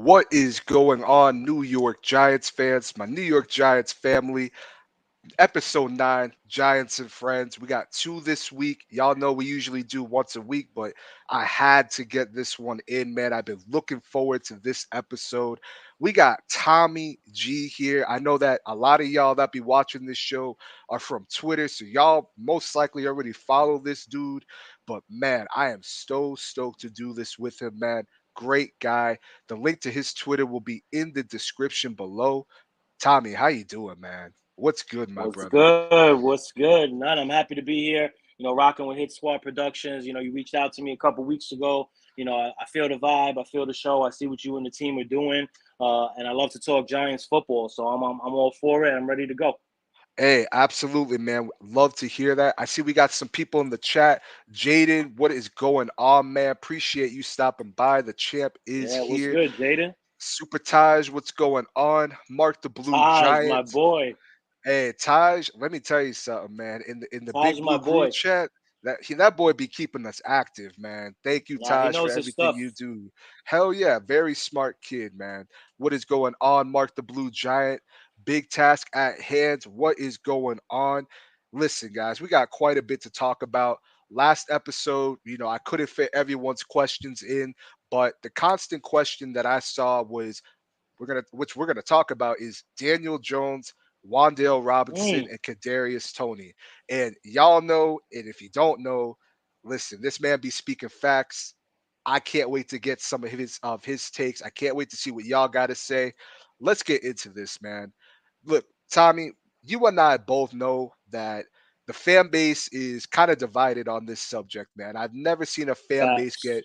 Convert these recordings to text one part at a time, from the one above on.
What is going on, New York Giants fans, my New York Giants family? Episode 9, Giants and Friends. We got two this week. Y'all know we usually do once a week, but I had to get this one in, man. I've been looking forward to this episode. We got Tommy G here. I know that a lot of y'all that be watching this show are from Twitter, so y'all most likely already follow this dude. But man, I am so stoked to do this with him, man. Great guy. The link to his Twitter will be in the description below. Tommy, how you doing, man? What's good, my What's brother? good? What's good? None. I'm happy to be here. Rocking with Hit Squad Productions. You reached out to me a couple weeks ago. I feel the vibe. I feel the show. I see what you and the team are doing. And I love to talk Giants football. So I'm all for it. I'm ready to go. Hey, absolutely, man. Love to hear that. I see we got some people in the chat. Jaden, what is going on, man? Appreciate you stopping by. The champ is Yeah, what's here. good, Jaden? Super Taj, what's going on? Mark the Blue Taj, my Giant. boy. Hey, Taj, let me tell you something, man. In the Taj, Big my Blue Crew boy. chat, that boy be keeping us active, man. Thank you, Nah, he Taj, for knows his everything stuff. you do. Hell yeah, very smart kid, man. What is going on, Mark the Blue Giant? Big task at hand. What is going on? Listen, guys, we got quite a bit to talk about. Last episode, I couldn't fit everyone's questions in, but the constant question that I saw was we're gonna talk about is Daniel Jones, Wan'dale Robinson, Mm, and Kadarius Toney. And y'all know, and if you don't know, listen, this man be speaking facts. I can't wait to get some of his takes. I can't wait to see what y'all got to say. Let's get into this, man. Look, Tommy, you and I both know that the fan base is kind of divided on this subject, man. I've never seen a fan base facts. get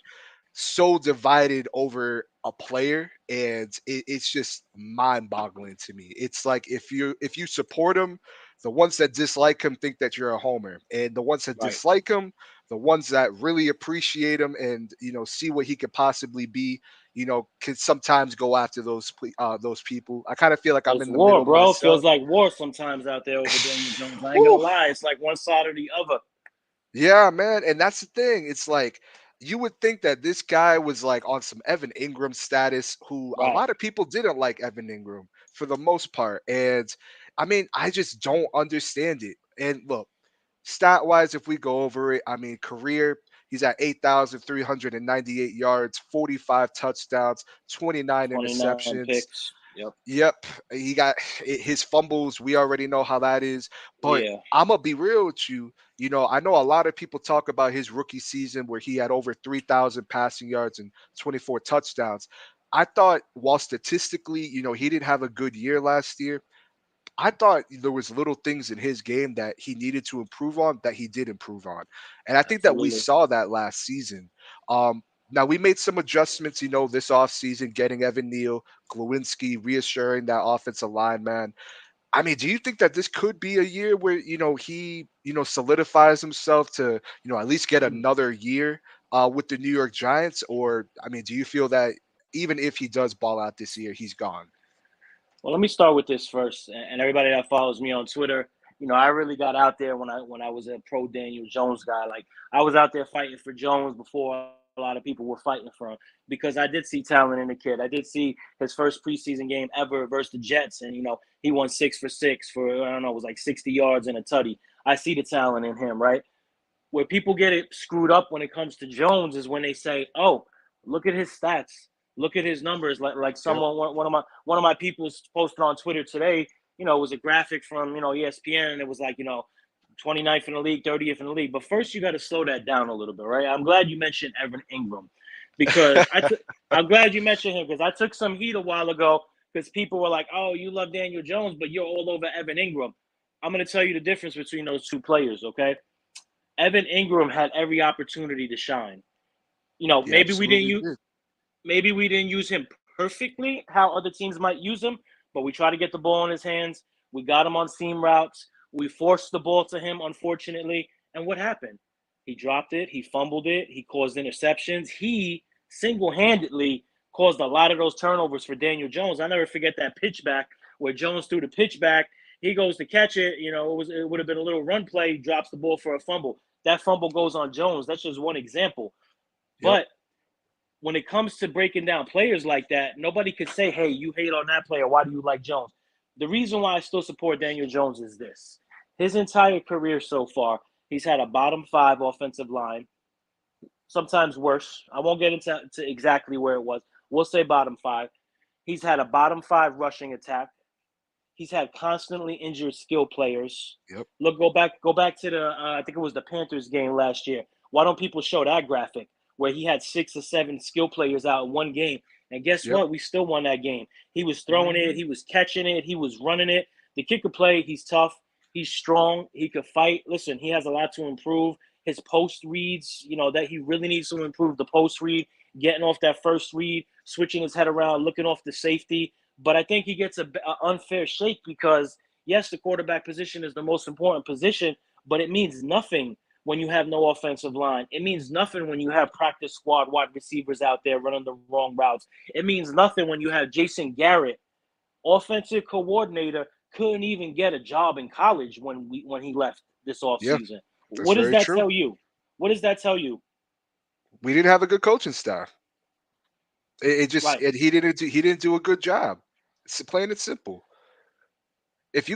so divided over a player, and it's just mind-boggling to me. It's like if you support him, the ones that dislike him think that you're a homer, and the ones that Right. dislike him, the ones that really appreciate him and see what he could possibly be, can sometimes go after those people. I kind of feel like I'm It's in the war, middle bro. myself. Feels like war sometimes out there over Daniel Jones. I ain't gonna Whew. lie. It's like one side or the other. Yeah, man, and that's the thing. It's like you would think that this guy was like on some Evan Ingram status, who a Right. lot of people didn't like Evan Ingram for the most part. And I mean, I just don't understand it. And look, stat wise, if we go over it, I mean, career, he's at 8,398 yards, 45 touchdowns, 29 29 interceptions. picks. Yep. Yep, he got his fumbles. We already know how that is. But Yeah. I'm gonna be real with you. I know a lot of people talk about his rookie season where he had over 3,000 passing yards and 24 touchdowns. I thought, while statistically, he didn't have a good year last year. I thought there was little things in his game that he needed to improve on that he did improve on. And I think that we Absolutely. saw that last season. Now we made some adjustments, this offseason, getting Evan Neal, Glowinski, reassuring that offensive line, man. I mean, do you think that this could be a year where, he, solidifies himself to, at least get another year with the New York Giants? Or, I mean, do you feel that even if he does ball out this year, he's gone? Well, let me start with this first, and everybody that follows me on Twitter, I really got out there when I was a pro Daniel Jones guy. Like I was out there fighting for Jones before a lot of people were fighting for him because I did see talent in the kid. I did see his first preseason game ever versus the Jets, and he won 6 for 6 for I don't know, it was like 60 yards and a tutty. I see the talent in him, right? Where people get it screwed up when it comes to Jones is when they say, "Oh, look at his stats, look at his numbers." Like Yep. someone, one of my people posted on Twitter today. It was a graphic from ESPN, and it was like 29th in the league, 30th in the league. But first, you got to slow that down a little bit, right? I'm glad you mentioned Evan Ingram because I'm glad you mentioned him because I took some heat a while ago because people were like, "Oh, you love Daniel Jones, but you're all over Evan Ingram." I'm going to tell you the difference between those two players, okay? Evan Ingram had every opportunity to shine. He Maybe we didn't absolutely use did. him perfectly how other teams might use him, but we try to get the ball in his hands. We got him on seam routes. We forced the ball to him, unfortunately. And what happened? He dropped it. He fumbled it. He caused interceptions. He single-handedly caused a lot of those turnovers for Daniel Jones. I never forget that pitch back where Jones threw the pitch back. He goes to catch it. It would have been a little run play. Drops the ball for a fumble. That fumble goes on Jones. That's just one example. Yep. But when it comes to breaking down players like that, nobody could say, hey, you hate on that player. Why do you like Jones? The reason why I still support Daniel Jones is this. His entire career so far, he's had a bottom five offensive line, sometimes worse. I won't get into to exactly where it was. We'll say bottom five. He's had a bottom five rushing attack. He's had constantly injured skill players. Yep. Look, go back to the I think it was the Panthers game last year. Why don't people show that graphic where he had 6 or 7 skill players out in one game? And guess Yep. what? We still won that game. He was throwing it, Hmm. he was catching it, he was running it. The kid could play. He's tough. He's strong. He could fight. Listen, he has a lot to improve. His post reads, that he really needs to improve the post read, getting off that first read, switching his head around, looking off the safety. But I think he gets a unfair shake because, yes, the quarterback position is the most important position, but it means nothing when you have no offensive line. It means nothing when you have practice squad wide receivers out there running the wrong routes. It means nothing when you have Jason Garrett, offensive coordinator, couldn't even get a job in college when he left this Yeah, offseason. that's What does very that true. tell you? What does that tell you? We didn't have a good coaching staff. It just Right. it, he didn't do a good job. It's plain and simple. If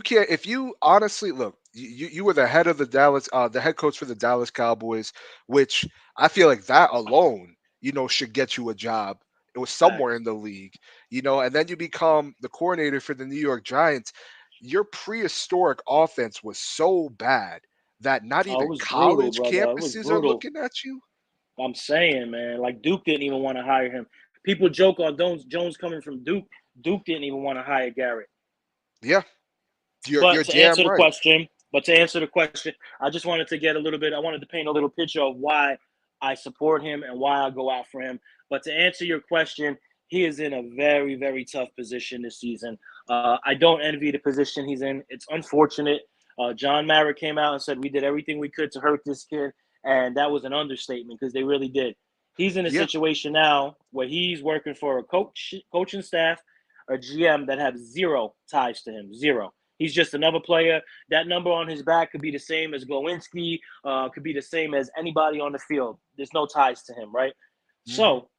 you honestly look, you were the head of the head coach for the Dallas Cowboys, which I feel like that alone, should get you a job. It was somewhere Facts. in the league, and then you become the coordinator for the New York Giants. Your prehistoric offense was so bad that not Oh, it even was brutal, college brother. It was campuses are brutal. looking at you. I'm saying, man, like Duke didn't even want to hire him. People joke on Jones coming from Duke. Duke didn't even want to hire Garrett. Yeah, you're But you're to answer damn the right. question, I just wanted to get a little bit. I wanted to paint a little picture of why I support him and why I go out for him. But to answer your question, he is in a very, very tough position this season. I don't envy the position he's in. It's unfortunate. John Mara came out and said we did everything we could to hurt this kid, and that was an understatement because they really did. He's in a Yeah. situation now where he's working for a coaching staff, a GM that have zero ties to him, zero. He's just another player. That number on his back could be the same as Glowinski, could be the same as anybody on the field. There's no ties to him, right? Hmm. So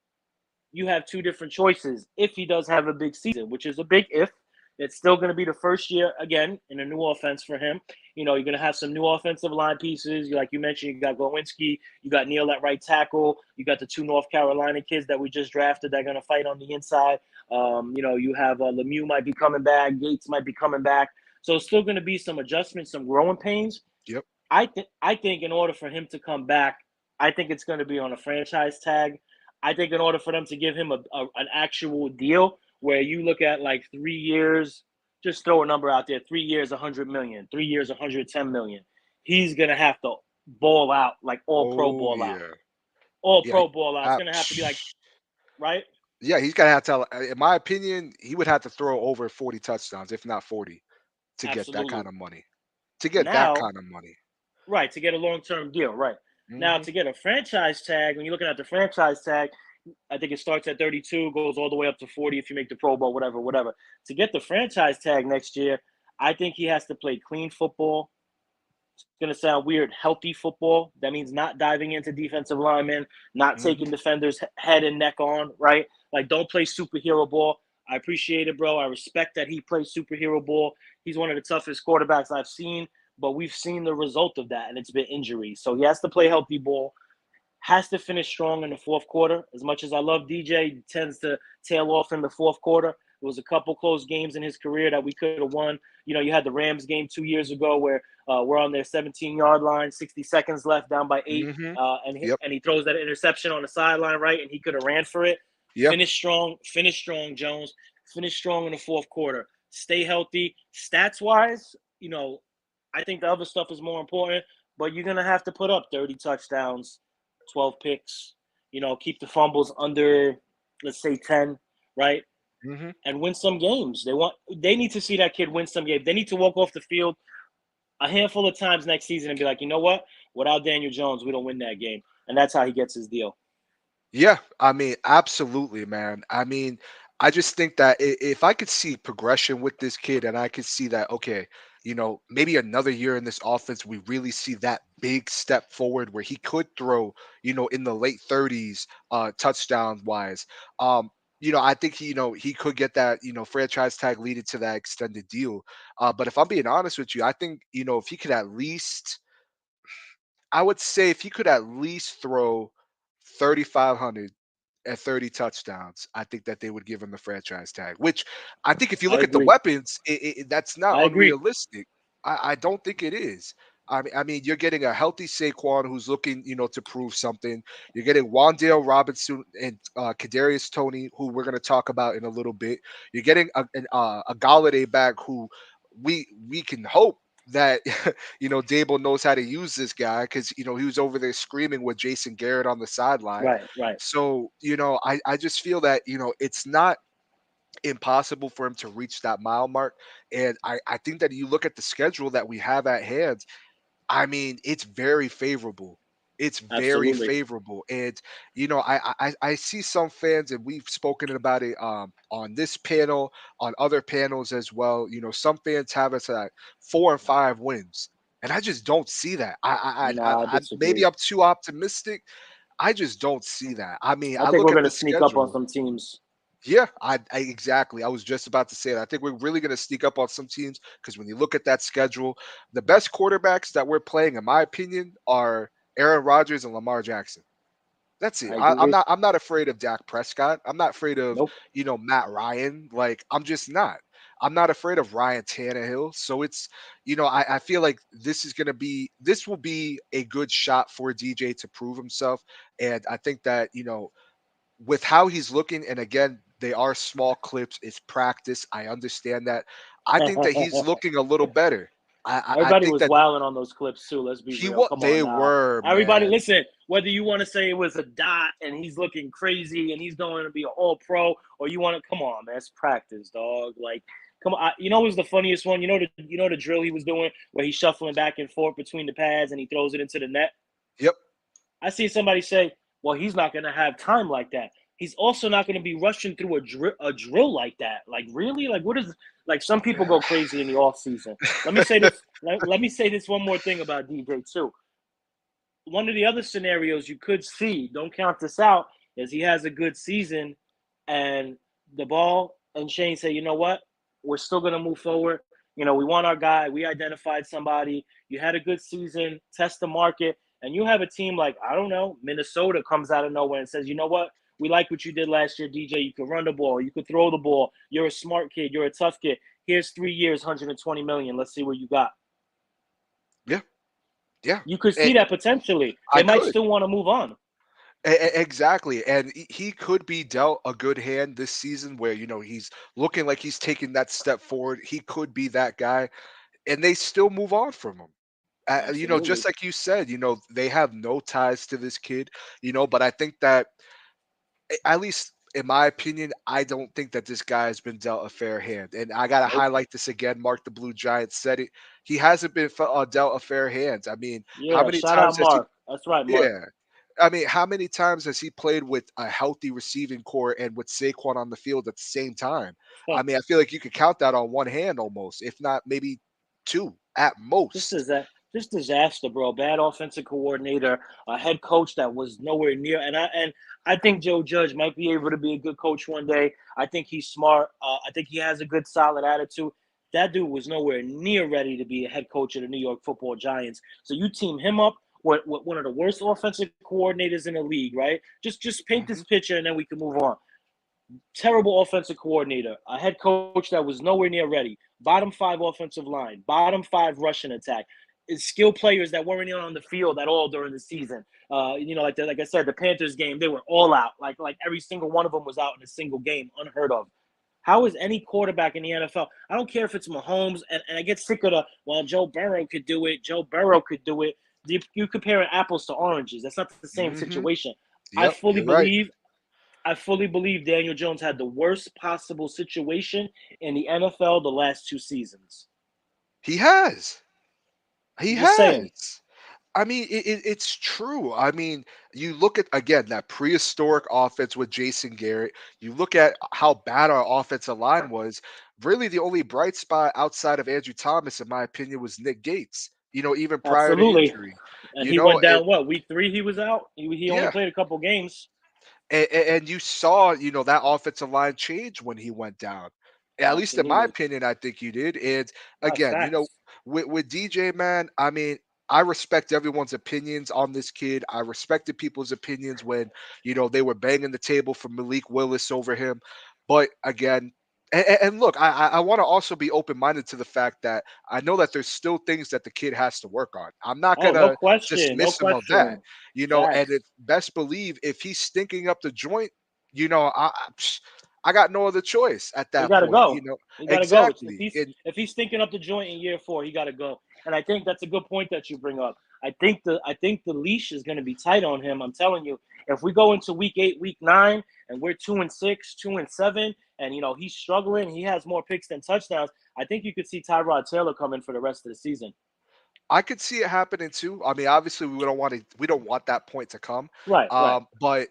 you have two different choices if he does have a big season, which is a big if. It's still going to be the first year again in a new offense for him. You're going to have some new offensive line pieces. Like you mentioned, you got Glowinski, you got Neal at right tackle, you got the two North Carolina kids that we just drafted that are going to fight on the inside. You have Lemieux might be coming back, Gates might be coming back. So it's still going to be some adjustments, some growing pains. Yep. I think in order for him to come back, I think it's going to be on a franchise tag. I think in order for them to give him an actual deal where you look at like 3 years, just throw a number out there, 3 years, 100 million, 3 years, 110 million. He's going to have to ball out, like all pro Oh ball out. yeah. All Yeah. pro ball out. It's Uh, going to have to be like, right? Yeah, he's gonna have to. In my opinion, he would have to throw over 40 touchdowns, if not 40, to get that kind Absolutely. of money. To get that Now, kind of money. right, to get a long term deal, right. Now, Hmm. to get a franchise tag, when you're looking at the franchise tag, I think it starts at 32, goes all the way up to 40 if you make the Pro Bowl, whatever, whatever. To get the franchise tag next year, I think he has to play clean football. It's going to sound weird, healthy football. That means not diving into defensive linemen, not Hmm. taking defenders head and neck on, right? Like, don't play superhero ball. I appreciate it, bro. I respect that he plays superhero ball. He's one of the toughest quarterbacks I've seen, but we've seen the result of that, and it's been injury. So he has to play healthy ball, has to finish strong in the fourth quarter. As much as I love DJ, he tends to tail off in the fourth quarter. There was a couple close games in his career that we could have won. You had the Rams game 2 years ago where we're on their 17-yard line, 60 seconds left, down by 8, Hmm. and Yep. he throws that interception on the sideline, right? And he could have ran for it. Yeah. Finish strong, Jones. Finish strong in the fourth quarter. Stay healthy. Stats wise, I think the other stuff is more important, but you're gonna have to put up 30 touchdowns, 12 picks, keep the fumbles under, let's say, 10, right? Hmm. And win some games. They need to see that kid win some games. They need to walk off the field a handful of times next season and be like, you know what? Without Daniel Jones, we don't win that game. And that's how he gets his deal. Yeah. I mean, absolutely, man. I mean, I just think that if I could see progression with this kid, and I could see that, okay, maybe another year in this offense, we really see that big step forward where he could throw, in the late 30s, touchdown wise. Um, I think he could get that, franchise tag leading to that extended deal. But if I'm being honest with you, I think, if he could at least, I would say if he could at least throw 3,500 at 30 touchdowns, I think that they would give him the franchise tag. Which I think if you I look at the agree. weapons, that's not I agree. unrealistic. I don't think it is. I mean, you're getting a healthy Saquon who's looking, to prove something. You're getting Wan'Dale Robinson and Kadarius Toney, who we're going to talk about in a little bit. You're getting a Galladay back who we can hope that Dable knows how to use this guy because he was over there screaming with Jason Garrett on the sideline. Right, right. So, I just feel that, it's not impossible for him to reach that mile mark. And I think that you look at the schedule that we have at hand, I mean, it's very favorable. It's very Absolutely. favorable. And, I see some fans, and we've spoken about it on this panel, on other panels as well. Some fans have us at 4 and 5 wins. And I just don't see that. Nah, I Maybe disagree. I'm too optimistic. I just don't see that. I mean, I I think look we're at gonna the sneak up on schedule. some teams. Yeah, I exactly. I was just about to say that. I think we're really going to sneak up on some teams because when you look at that schedule, the best quarterbacks that we're playing, in my opinion, are Aaron Rodgers and Lamar Jackson. That's it. I I'm agree. not. I'm not afraid of Dak Prescott. I'm not afraid of Nope. Matt Ryan. Like I'm just not. I'm not afraid of Ryan Tannehill. So it's I feel like this will be a good shot for DJ to prove himself, and I think that with how he's looking, and again, they are small clips, it's practice. I understand that. I think that he's looking a little better. I Everybody think was that wilding on those clips too. Let's be real. Come on they now. were, Everybody, man. listen. Whether you want to say it was a dot and he's looking crazy and he's going to be an All Pro, or you want to come on, man, it's practice, dog. Like, come on. You know, who's the funniest one? You know the drill he was doing where he's shuffling back and forth between the pads and he throws it into the net. Yep. I see somebody say, "Well, he's not going to have time like that. He's also not going to be rushing through a drill like that. Like, really? Like, what is like? Some people go crazy in the off season. Let me say this. Let me say this one more thing about DJ too. One of the other scenarios you could see, don't count this out, is he has a good season, and the ball and Shane say, you know what, we're still going to move forward. We want our guy. We identified somebody. You had a good season. Test the market, and you have a team like, I don't know, Minnesota comes out of nowhere and says, you know what, we like what you did last year, DJ. You could run the ball. You could throw the ball. You're a smart kid. You're a tough kid. Here's 3 years, 120 million. Let's see what you got. Yeah. Yeah. You could Eh, see that potentially. They I might could. still want to move on. Exactly. And he could be dealt a good hand this season where, he's looking like he's taking that step forward. He could be that guy, and they still move on from him. Just Absolutely. like you said, they have no ties to this kid, but I think that, at least in my opinion, I don't think that this guy has been dealt a fair hand. And I got to Nope. highlight this again. Mark the Blue Giant said it. He hasn't been dealt a fair hand. I mean, how Yeah. many Shout out times has he? Mark. That's right, Mark. Yeah. I mean, how many times has he played with a healthy receiving core and with Saquon on the field at the same time? I mean, I feel like you could count that on one hand almost, if not maybe two at just most. as that. Just disaster, bro. Bad offensive coordinator, a head coach that was nowhere near. And I think Joe Judge might be able to be a good coach one day. I think he's smart. I think he has a good, solid attitude. That dude was nowhere near ready to be a head coach of the New York Football Giants. So you team him up with one of the worst offensive coordinators in the league, right? Just paint this Mhm. picture, and then we can move on. Terrible offensive coordinator, a head coach that was nowhere near ready, bottom five offensive line, bottom five rushing attack, skill players that weren't even on the field at all during the season. Like I said, the Panthers game, they were all out. Like every single one of them was out in a single game, unheard of. How is any quarterback in the NFL? I don't care if it's Mahomes, and I get sick of well, Joe Burrow could do it. Joe Burrow could do it. You comparing apples to oranges. That's not the same Mhm. situation. I Yep, fully you're right. believe I fully believe Daniel Jones had the worst possible situation in the NFL the last two seasons. He has. He I'm just saying. has. I mean, it's true. I mean, you look at again that prehistoric offense with Jason Garrett. You look at how bad our offensive line was. Really, the only bright spot outside of Andrew Thomas, in my opinion, was Nick Gates. even prior to Absolutely. injury. And You he know, went and down what, week 3 he was out? He only yeah, played a couple games. and you saw, that offensive line change when he went down. At least in my Absolutely. opinion, I think you did. And That's again, facts. with DJ, man, I mean, I respect everyone's opinions on this kid. I respected people's opinions when, they were banging the table for Malik Willis over him. But again, and look, I want to also be open minded to the fact that I know that there's still things that the kid has to work on. I'm not Oh, no gonna question. No dismiss him of that, question. and Facts. it best believe if he's stinking up the joint, I got no other choice at He that got to point. go. He got to go. If Exactly. he's And if he's thinking up the joint in year 4, he got to go. And I think that's a good point that you bring up. I think the leash is going to be tight on him. I'm telling you, if we go into week 8, week 9, and we're 2-6, 2-7, and he's struggling, he has more picks than touchdowns. I think you could see Tyrod Taylor come in for the rest of the season. I could see it happening too. I mean, obviously, we don't want that point to come. Right, right. But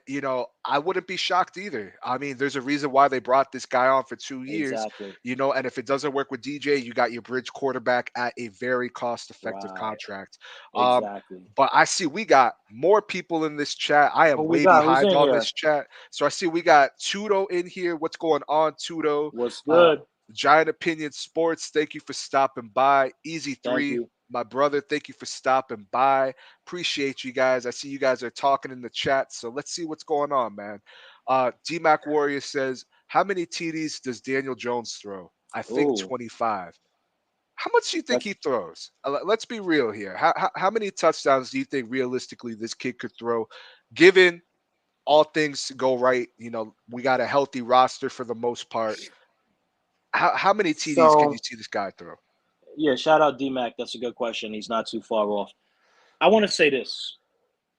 I wouldn't be shocked either. I mean, there's a reason why they brought this guy on for 2 years. Exactly. And if it doesn't work with DJ, you got your bridge quarterback at a very cost-effective Right. contract. Um, Exactly. but I see we got more people in this chat. I Who am we way got? Who's behind in on here? this chat, so I see we got Tudo in here. What's going on, Tudo? What's Uh, good? Giant Opinion Sports. Thank you for stopping by. Easy Thank Three. you. My brother, thank you for stopping by. Appreciate you guys. I see you guys are talking in the chat, so let's see what's going on, man. DMAC Warrior says, how many TDs does Daniel Jones throw? I think Ooh, 25. How much do you think that's he throws? Let's be real here. How many touchdowns do you think realistically this kid could throw, given all things go right? We got a healthy roster for the most part. How many TDs can you so. see this guy throw? Yeah, shout out DMAC. That's a good question. He's not too far off. I want to say this.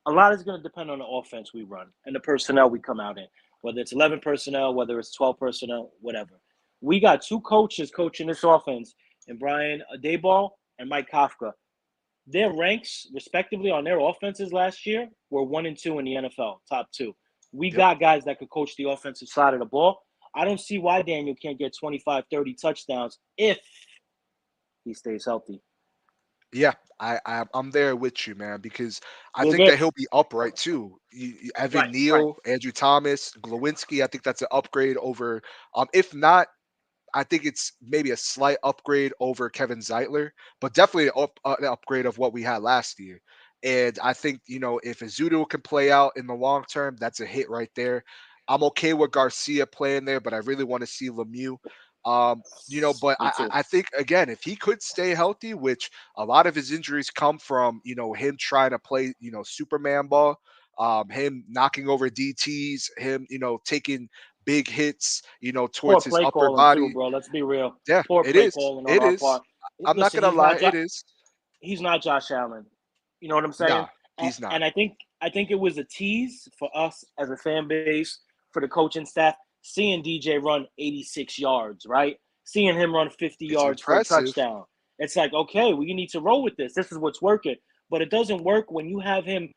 A lot is going to depend on the offense we run and the personnel we come out in, whether it's 11 personnel, whether it's 12 personnel, whatever. We got 2 coaches coaching this offense, and Brian Dayball and Mike Kafka. Their ranks, respectively, on their offenses last year were 1 and 2 in the NFL, top 2. We Yep. got guys that could coach the offensive side of the ball. I don't see why Daniel can't get 25, 30 touchdowns if he stays healthy. Yeah, I'm there with you, man, because I We'll think that get he'll be upright too. Evan right, right. Neal, Andrew Thomas, Glowinski. I think that's an upgrade over. If not, I think it's maybe a slight upgrade over Kevin Zeitler, but definitely an upgrade of what we had last year. And I think, if Azudu can play out in the long term, that's a hit right there. I'm okay with Garcia playing there, but I really want to see Lemieux. But Me too. I think again, if he could stay healthy, which a lot of his injuries come from, him trying to play, Superman ball, him knocking over DTs, him, taking big hits, Poor towards his play upper calling too, body. bro. Let's be real. Yeah, Poor it play is. calling on It our is. part. I'm not Listen, gonna lie, it is. He's not Josh Allen. You know what I'm saying? Nah, he's not. And I think it was a tease for us as a fan base, for the coaching staff, seeing DJ run 86 yards, right? Seeing him run 50 It's yards for a impressive. touchdown. It's like, okay, we need to roll with this. This is what's working. But it doesn't work when you have him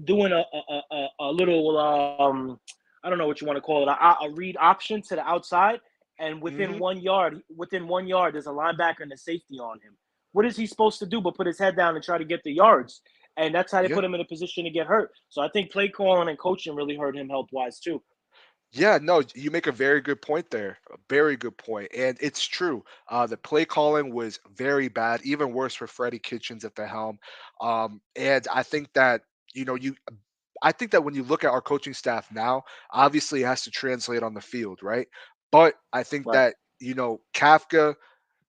doing a little I don't know what you want to call it, a read option to the outside, and Hmm. within 1 yard, there's a linebacker and a safety on him. What is he supposed to do but put his head down and try to get the yards? And that's how they Yeah. put him in a position to get hurt. So I think play calling and coaching really hurt him health wise too. Yeah, no, you make a very good point there. A very good point. And it's true. The play calling was very bad, even worse for Freddie Kitchens at the helm. And I think that, I think that when you look at our coaching staff now, obviously it has to translate on the field, right? But I think Right. that, Kafka,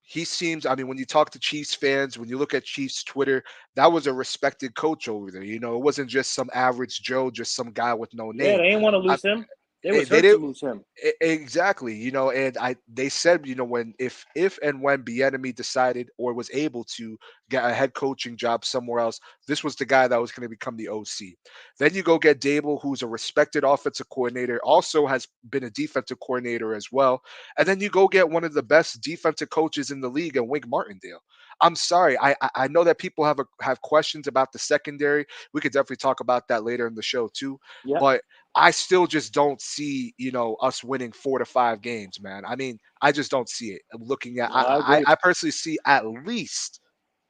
he seems, I mean, when you talk to Chiefs fans, when you look at Chiefs Twitter, that was a respected coach over there. It wasn't just some average Joe, just some guy with no Yeah, name. they didn't want to lose him. They was They hurt to did lose him. exactly, and they said, when if and when Bieniemy decided or was able to get a head coaching job somewhere else, this was the guy that was going to become the OC. Then you go get Dable, who's a respected offensive coordinator, also has been a defensive coordinator as well, and then you go get one of the best defensive coaches in the league, and Wink Martindale. I'm sorry, I know that people have questions about the secondary. We could definitely talk about that later in the show too, Yep. but I still just don't see, us winning 4 to 5 games, man. I mean, I just don't see it. Looking at, No, I agree. I personally see at least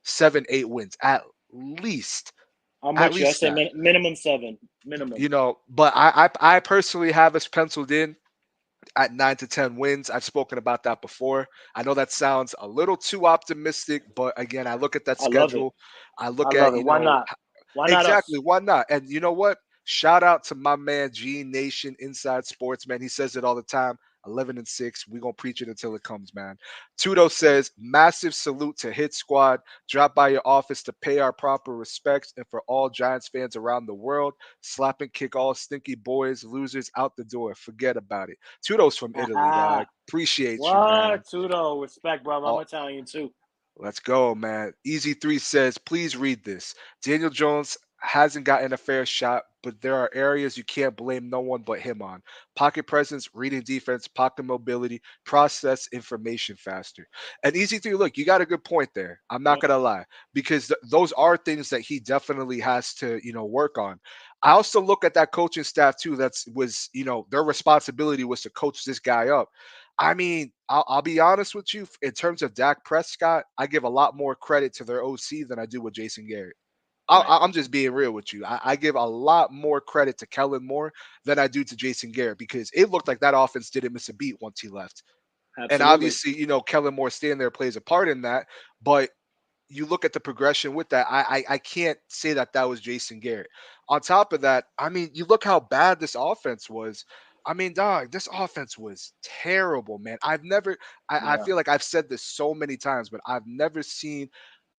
7, 8 wins at least. I'm At with you. I least say that. minimum 7. Minimum. But I personally have us penciled in at 9 to 10 wins. I've spoken about that before. I know that sounds a little too optimistic, but again, I look at that I love it. schedule. I I look at, love it. Why not? Why not exactly, us? why not? And you know what? Shout out to my man G Nation Inside Sports, man. He says it all the time. 11-6. We're gonna preach it until it comes, man. Tudo says, massive salute to Hit Squad. Drop by your office to pay our proper respects, and for all Giants fans around the world, slap and kick all stinky boys, losers out the door. Forget about it. Tudo's from Italy, dog. Appreciate you, man. What? Tudo. Respect, brother. I'm All, Italian too. Let's go, man. Easy Three says, please read this. Daniel Jones hasn't gotten a fair shot, but there are areas you can't blame no one but him on. Pocket presence, reading defense, pocket mobility, process information faster. And Easy Three, look, you got a good point there. I'm not Yep. gonna lie, because those are things that he definitely has to, work on. I also look at that coaching staff too. Their responsibility was to coach this guy up. I mean, I'll be honest with you. In terms of Dak Prescott, I give a lot more credit to their OC than I do with Jason Garrett. Right. I'm just being real with you. I give a lot more credit to Kellen Moore than I do to Jason Garrett because it looked like that offense didn't miss a beat once he left. And Absolutely. obviously, Kellen Moore staying there plays a part in that. But you look at the progression with that, I can't say that that was Jason Garrett. On top of that, I mean, you look how bad this offense was. I mean, dog, this offense was terrible, man. I Yeah. feel like I've said this so many times, but I've never seen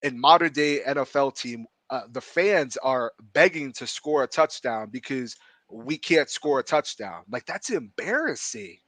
in modern day NFL team, the fans are begging to score a touchdown because we can't score a touchdown. Like that's embarrassing.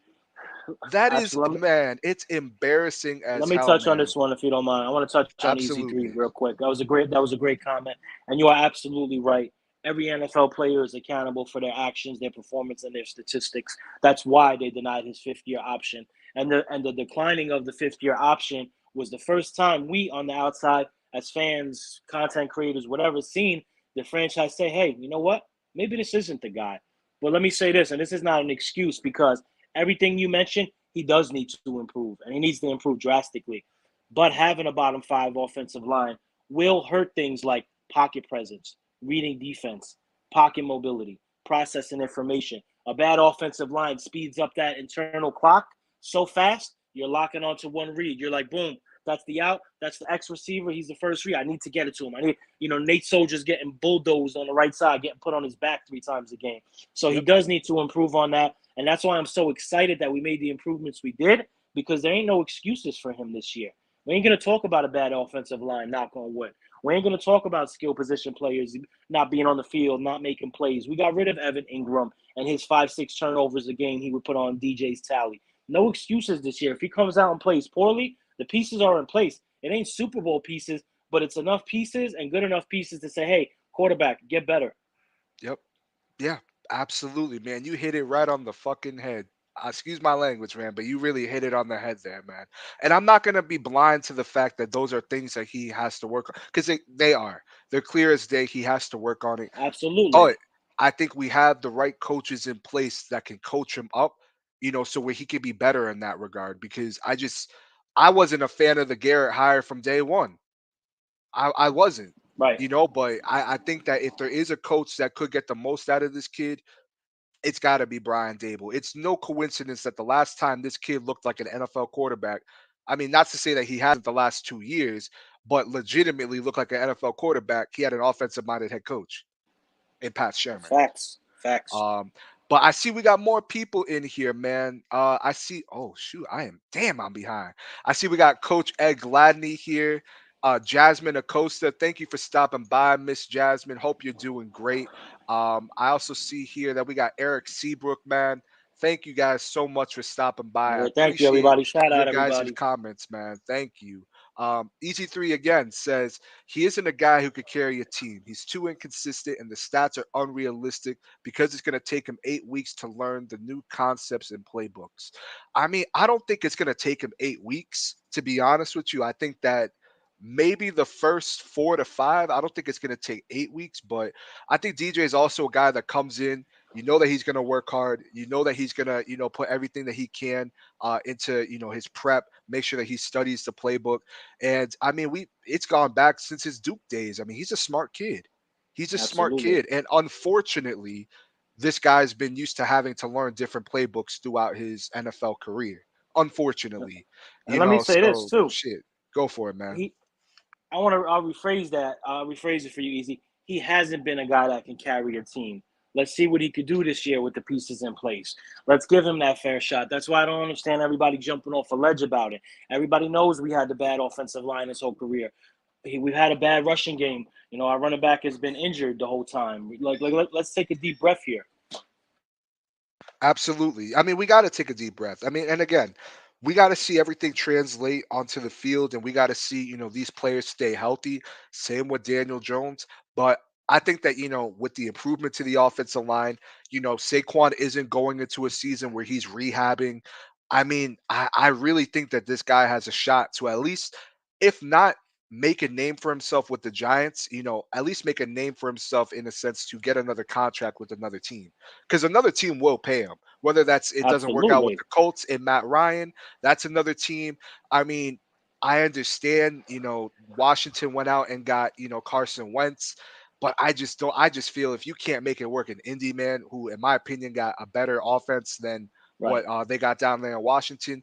That is, Absolutely. man, it's embarrassing Let as me hell, touch on man. this one if you don't mind. I want to touch on Easy Three Absolutely. real quick. That was a great comment, and you are absolutely right. Every NFL player is accountable for their actions, their performance, and their statistics. That's why they denied his fifth-year option, and the declining of the fifth-year option was the first time we on the outside, as fans, content creators, whatever, seen the franchise say, "Hey, you know what? Maybe this isn't the guy." But let me say this, and this is not an excuse because everything you mentioned he does need to improve, and he needs to improve drastically. But having a bottom five offensive line will hurt things like pocket presence, reading defense, pocket mobility, processing information. A bad offensive line speeds up that internal clock so fast, you're locking onto one read. You're like, boom, that's the out. That's the X receiver. He's the first read. I need to get it to him. Nate Soldier's getting bulldozed on the right side, getting put on his back 3 times a game. So he Yep. does need to improve on that. And that's why I'm so excited that we made the improvements we did because there ain't no excuses for him this year. We ain't going to talk about a bad offensive line, knock on wood. We ain't going to talk about skill position players not being on the field, not making plays. We got rid of Evan Ingram and his 5, 6 turnovers a game he would put on DJ's tally. No excuses this year. If he comes out and plays poorly, the pieces are in place. It ain't Super Bowl pieces, but it's enough pieces and good enough pieces to say, hey, quarterback, get better. Yep. Yeah, absolutely, man. You hit it right on the fucking head. Excuse my language, man, but you really hit it on the head there, man. And I'm not gonna be blind to the fact that those are things that he has to work on because they are. They're clear as day. He has to work on it. Absolutely. But I think we have the right coaches in place that can coach him up, so where he can be better in that regard. Because I wasn't a fan of the Garrett hire from day one. I wasn't, Right. but I think that if there is a coach that could get the most out of this kid, it's got to be Brian Dable. It's no coincidence that the last time this kid looked like an NFL quarterback, I mean, not to say that he hasn't the last 2 years, but legitimately looked like an NFL quarterback, he had an offensive minded head coach in Pat Shermer. Facts. Facts. Um, but I see we got more people in here, man. I see. Oh shoot, I'm behind. I see we got Coach Ed Gladney here. Jasmine Acosta, thank you for stopping by, Miss Jasmine. Hope you're doing great. I also see here that we got Eric Seabrook, man. Thank you guys so much for stopping by. I Yeah, thank you, appreciate everybody. Shout your out, guys' everybody. comments, man. Thank you. EG3 again says he isn't a guy who could carry a team. He's too inconsistent and the stats are unrealistic because it's going to take him 8 weeks to learn the new concepts and playbooks. I mean, I don't think it's going to take him 8 weeks, to be honest with you. I think that maybe the first 4 to 5, I don't think it's going to take 8 weeks, but I think DJ is also a guy that comes in. You know that he's going to work hard. You know that he's going to, put everything that he can into, his prep, make sure that he studies the playbook. And I mean, it's gone back since his Duke days. I mean, he's a smart kid. He's a smart Absolutely. kid. And unfortunately, this guy's been used to having to learn different playbooks throughout his NFL career. Unfortunately, And let me say this so too. shit, go for it, man. He I'll rephrase that. I'll rephrase it for you, Easy. He hasn't been a guy that can carry a team. Let's see what he could do this year with the pieces in place. Let's give him that fair shot. That's why I don't understand everybody jumping off a ledge about it. Everybody knows we had the bad offensive line his whole career. We've had a bad rushing game. Our running back has been injured the whole time. Let's take a deep breath here. Absolutely. I mean, we got to take a deep breath. I mean, and again, we got to see everything translate onto the field, and we got to see, these players stay healthy. Same with Daniel Jones. But I think that, with the improvement to the offensive line, Saquon isn't going into a season where he's rehabbing. I mean, I really think that this guy has a shot to at least, if not make a name for himself with the Giants, at least make a name for himself in a sense to get another contract with another team because another team will pay him. Whether it doesn't work out with Absolutely. the Colts and Matt Ryan, that's another team. I mean, I understand, Washington went out and got, Carson Wentz, but I just don't. I just feel if you can't make it work in Indy, man, who in my opinion got a better offense than what Right. they got down there in Washington,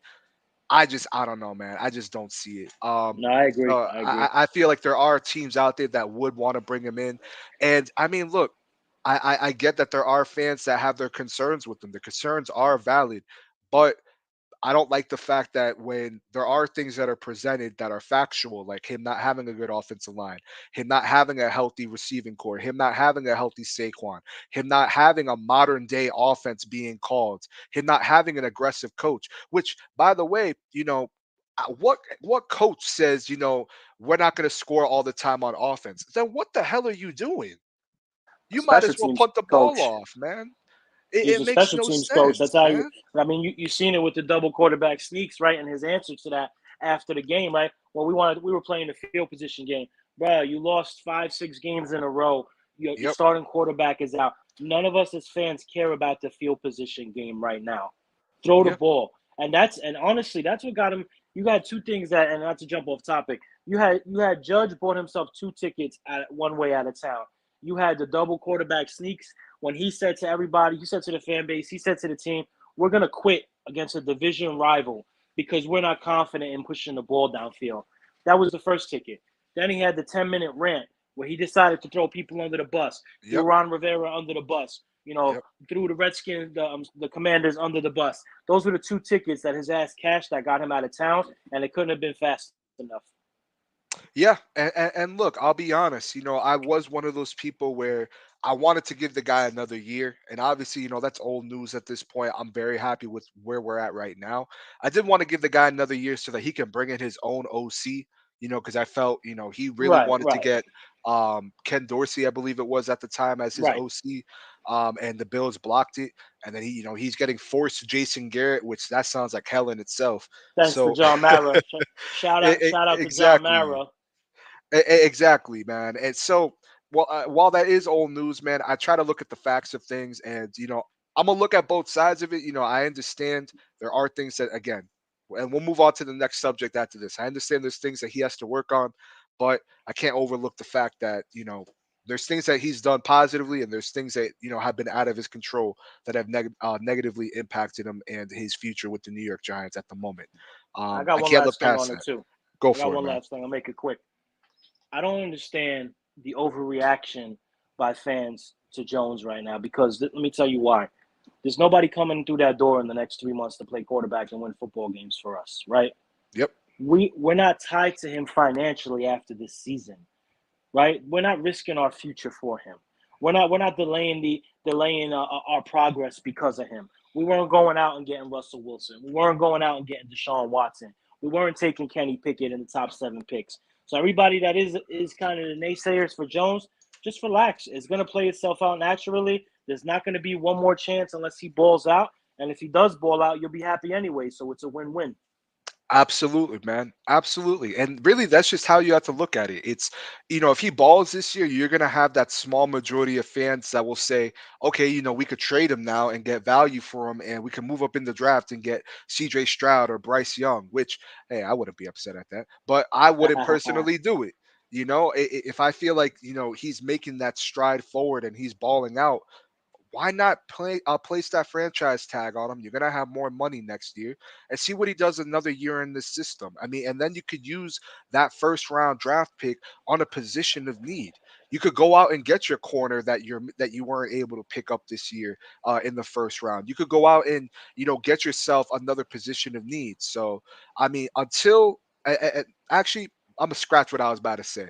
I don't know, man. I just don't see it. No, I agree. So I agree. I feel like there are teams out there that would want to bring him in, and I mean, look, I get that there are fans that have their concerns with them. The concerns are valid, but I don't like the fact that when there are things that are presented that are factual, like him not having a good offensive line, him not having a healthy receiving core, him not having a healthy Saquon, him not having a modern day offense being called, him not having an aggressive coach, which by the way, what coach says, we're not going to score all the time on offense? Then what the hell are you doing? A You might special as well teams punt the ball coach. off, man. It, He's it a makes special no teams coach. That's sense, how you. man. I mean, you seen it with the double quarterback sneaks, right? And his answer to that after the game, right? Well, we were playing the field position game, bro. You lost 5, 6 games in a row. Your Yep, starting quarterback is out. None of us as fans care about the field position game right now. Throw the yep, ball, and honestly, that's what got him. You got two things and not to jump off topic. You had Judge bought himself 2 tickets at one way out of town. You had the double quarterback sneaks when he said to everybody, he said to the fan base, he said to the team, we're going to quit against a division rival because we're not confident in pushing the ball downfield. That was the first ticket. Then he had the 10-minute rant where he decided to throw people under the bus, threw yep, Ron Rivera under the bus, yep. threw the Redskins, the Commanders under the bus. Those were the 2 tickets that his ass cashed that got him out of town, and it couldn't have been fast enough. Yeah, and look, I'll be honest. I was one of those people where I wanted to give the guy another year, and obviously, that's old news at this point. I'm very happy with where we're at right now. I did want to give the guy another year so that he can bring in his own OC. Because I felt, he really Right, wanted to right, get Ken Dorsey, I believe it was at the time, as his right. OC, and the Bills blocked it, and then he's getting forced Jason Garrett, which that sounds like hell in itself. Thanks to So John Mara. Shout out to John exactly. Mara. Exactly, man. And so, while that is old news, man, I try to look at the facts of things, and I'm gonna look at both sides of it. I understand there are things that, again, and we'll move on to the next subject after this. I understand there's things that he has to work on, but I can't overlook the fact that there's things that he's done positively, and there's things that have been out of his control that have negatively impacted him and his future with the New York Giants at the moment. I got I one can't look last thing past on it that. too. Go I got for it, one man. last thing. I'll make it quick. I don't understand the overreaction by fans to Jones right now because let me tell you why. There's nobody coming through that door in the next 3 months to play quarterback and win football games for us, right? Yep. We're not tied to him financially after this season, right? We're not risking our future for him. We're not delaying our progress because of him. We weren't going out and getting Russell Wilson. We weren't going out and getting Deshaun Watson. We weren't taking Kenny Pickett in the top 7 picks. So everybody that is kind of the naysayers for Jones, just relax. It's going to play itself out naturally. There's not going to be one more chance unless he balls out. And if he does ball out, you'll be happy anyway. So it's a win-win. Absolutely, man. Absolutely. And really, that's just how you have to look at it. It's, if he balls this year, you're going to have that small majority of fans that will say, okay, we could trade him now and get value for him, and we can move up in the draft and get CJ Stroud or Bryce Young, which, hey, I wouldn't be upset at that, but I wouldn't personally do it. If I feel like, he's making that stride forward and he's balling out, why not place that franchise tag on him? You're gonna have more money next year, and see what he does another year in this system. I mean, and then you could use that first round draft pick on a position of need. You could go out and get your corner that you weren't able to pick up this year in the first round. You could go out and get yourself another position of need. So I mean, actually, I'm gonna scratch what I was about to say.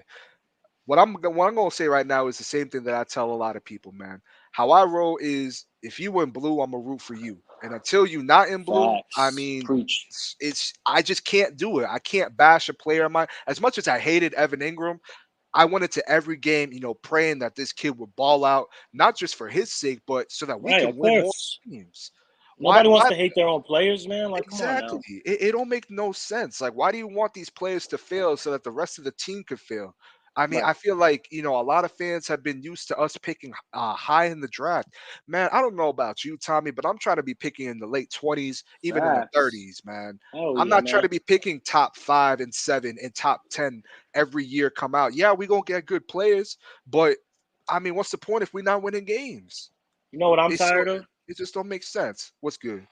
What I'm gonna say right now is the same thing that I tell a lot of people, man. How I roll is if you in blue, I'm gonna root for you, and until you not in blue, I Facts. mean, Preach. it's I just can't do it. I can't bash a player of mine. As much as I hated Evan Ingram, I went into every game, praying that this kid would ball out, not just for his sake, but so that we Right, can of win more course. games. Why? Nobody wants Why? to hate their own players, man. Like, come on Exactly. now. It don't make no sense. Like, why do you want these players to fail so that the rest of the team could fail? I mean, Right. I feel like, a lot of fans have been used to us picking high in the draft. Man, I don't know about you, Tommy, but I'm trying to be picking in the late 20s, even in the Facts. 30s, man. Hell I'm yeah, not trying man. to be picking top 5 and 7 and top 10 every year come out. Yeah, we going to get good players, but I mean, what's the point if we're not winning games? You know what I'm It's so, tired of? it just don't make sense. What's good?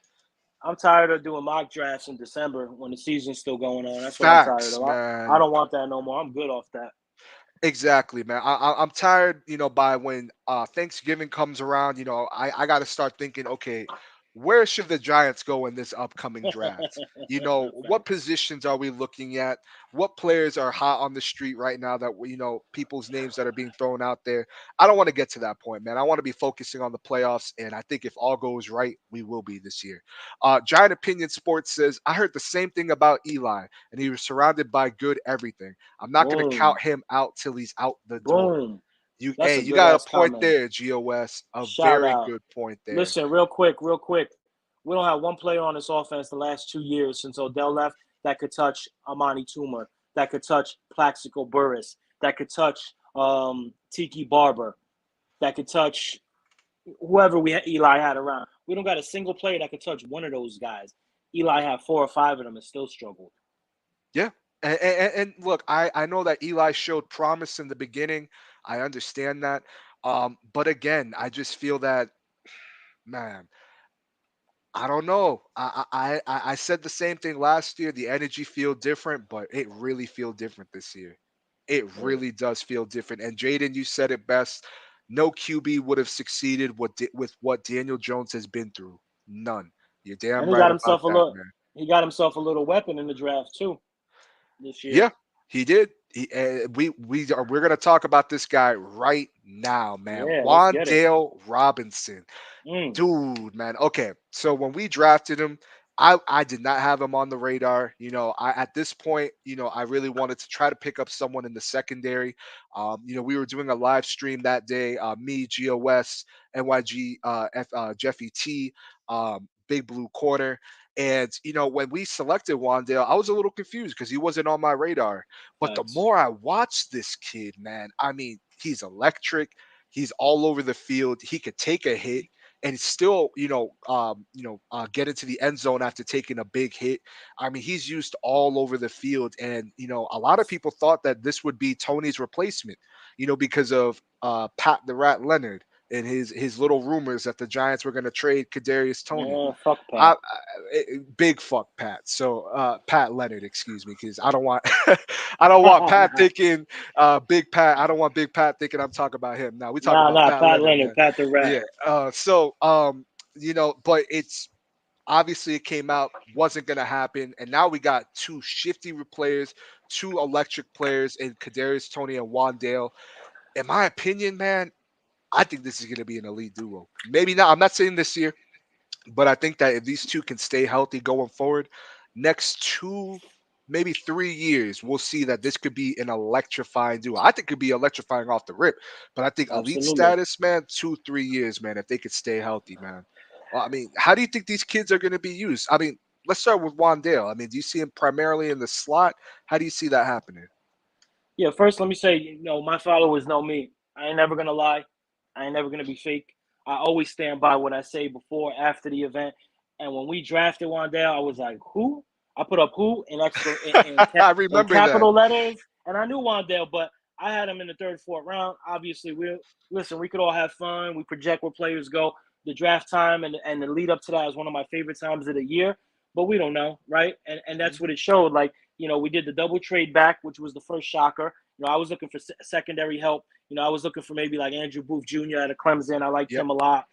I'm tired of doing mock drafts in December when the season's still going on. That's what I'm tired Facts, of. I man. don't want that no more. I'm good off that. Exactly, man. I'm tired, by when Thanksgiving comes around, I got to start thinking, okay, where should the Giants go in this upcoming draft? What Facts. positions are we looking at? What players are hot on the street right now that people's names that are being thrown out there? I don't want to get to that point, man. I want to be focusing on the playoffs, and I think if all goes right, we will be this year. Giant Opinion Sports says, I heard the same thing about Eli, and he was surrounded by good everything. I'm not going to count Boom. him out till he's out the door. Boom. You, That's hey, a you good got a ass point comment. there, GOS. A Shout very out. good point there. Listen, real quick, real quick. We don't have one player on this offense the last 2 years since Odell left that could touch Amani Toomer, that could touch Plaxico Burris, that could touch Tiki Barber, that could touch whoever Eli had around. We don't got a single player that could touch one of those guys. Eli had 4 or 5 of them and still struggled. Yeah. And look, I know that Eli showed promise in the beginning. I understand that. But again, I just feel that, man, I don't know. I said the same thing last year. The energy feel different, but it really feel different this year. It Word. really does feel different. And Jaden, you said it best. No QB would have succeeded with what Daniel Jones has been through. None. You're And damn he right got about himself a that, little. man. He got himself a little weapon in the draft too this year. Yeah, he did. We're gonna talk about this guy right now, man. Yeah, let's get it. Wan'dale Robinson. Mm, Dude, man. Okay, so when we drafted him, I did not have him on the radar. I at this point, I really wanted to try to pick up someone in the secondary. We were doing a live stream that day. Me, GOS, NYG, Jeffy T, Big Blue Corner. And when we selected Wandale, I was a little confused because he wasn't on my radar. But the facts. more I watched this kid, man, I mean, he's electric. He's all over the field. He could take a hit and still, get into the end zone after taking a big hit. I mean, he's used all over the field, and a lot of people thought that this would be Tony's replacement, because of Pat the Rat Leonard and his little rumors that the Giants were going to trade Kadarius Tony. Man, fuck I, Pat. big fuck Pat. So Pat Leonard, excuse me, because I don't want I don't want Pat thinking Big Pat. I don't want Big Pat thinking I'm talking about him. Now we talk Nah, about nah. Pat Pat Leonard, Leonard, man. Pat the Rat. Yeah. But it's obviously it came out wasn't going to happen, and now we got two shifty players, two electric players in Kadarius Tony and Wandale. In my opinion, man, I think this is going to be an elite duo. Maybe not. I'm not saying this year, but I think that if these two can stay healthy going forward, next 2, maybe 3 years, we'll see that this could be an electrifying duo. I think it could be electrifying off the rip, but I think elite Absolutely. status, man, 2, 3 years, man, if they could stay healthy, man. Well, I mean, how do you think these kids are going to be used? I mean, let's start with Wan'Dale. I mean, do you see him primarily in the slot? How do you see that happening? Yeah, first let me say, my followers know me. I ain't never gonna lie. I ain't never gonna be fake. I always stand by what I say before, after the event. And when we drafted Wandale, I was like, "Who?" I put up "who" I in remember that. capital letters, and I knew Wandale, but I had him in the third, fourth round. Obviously, we could all have fun. We project where players go. The draft time and the lead up to that is one of my favorite times of the year. But we don't know, right? And that's what Mhm. it showed. Like, we did the double trade back, which was the first shocker. I was looking for secondary help. I was looking for maybe like Andrew Booth Jr. out of Clemson. I liked Yep. him a lot.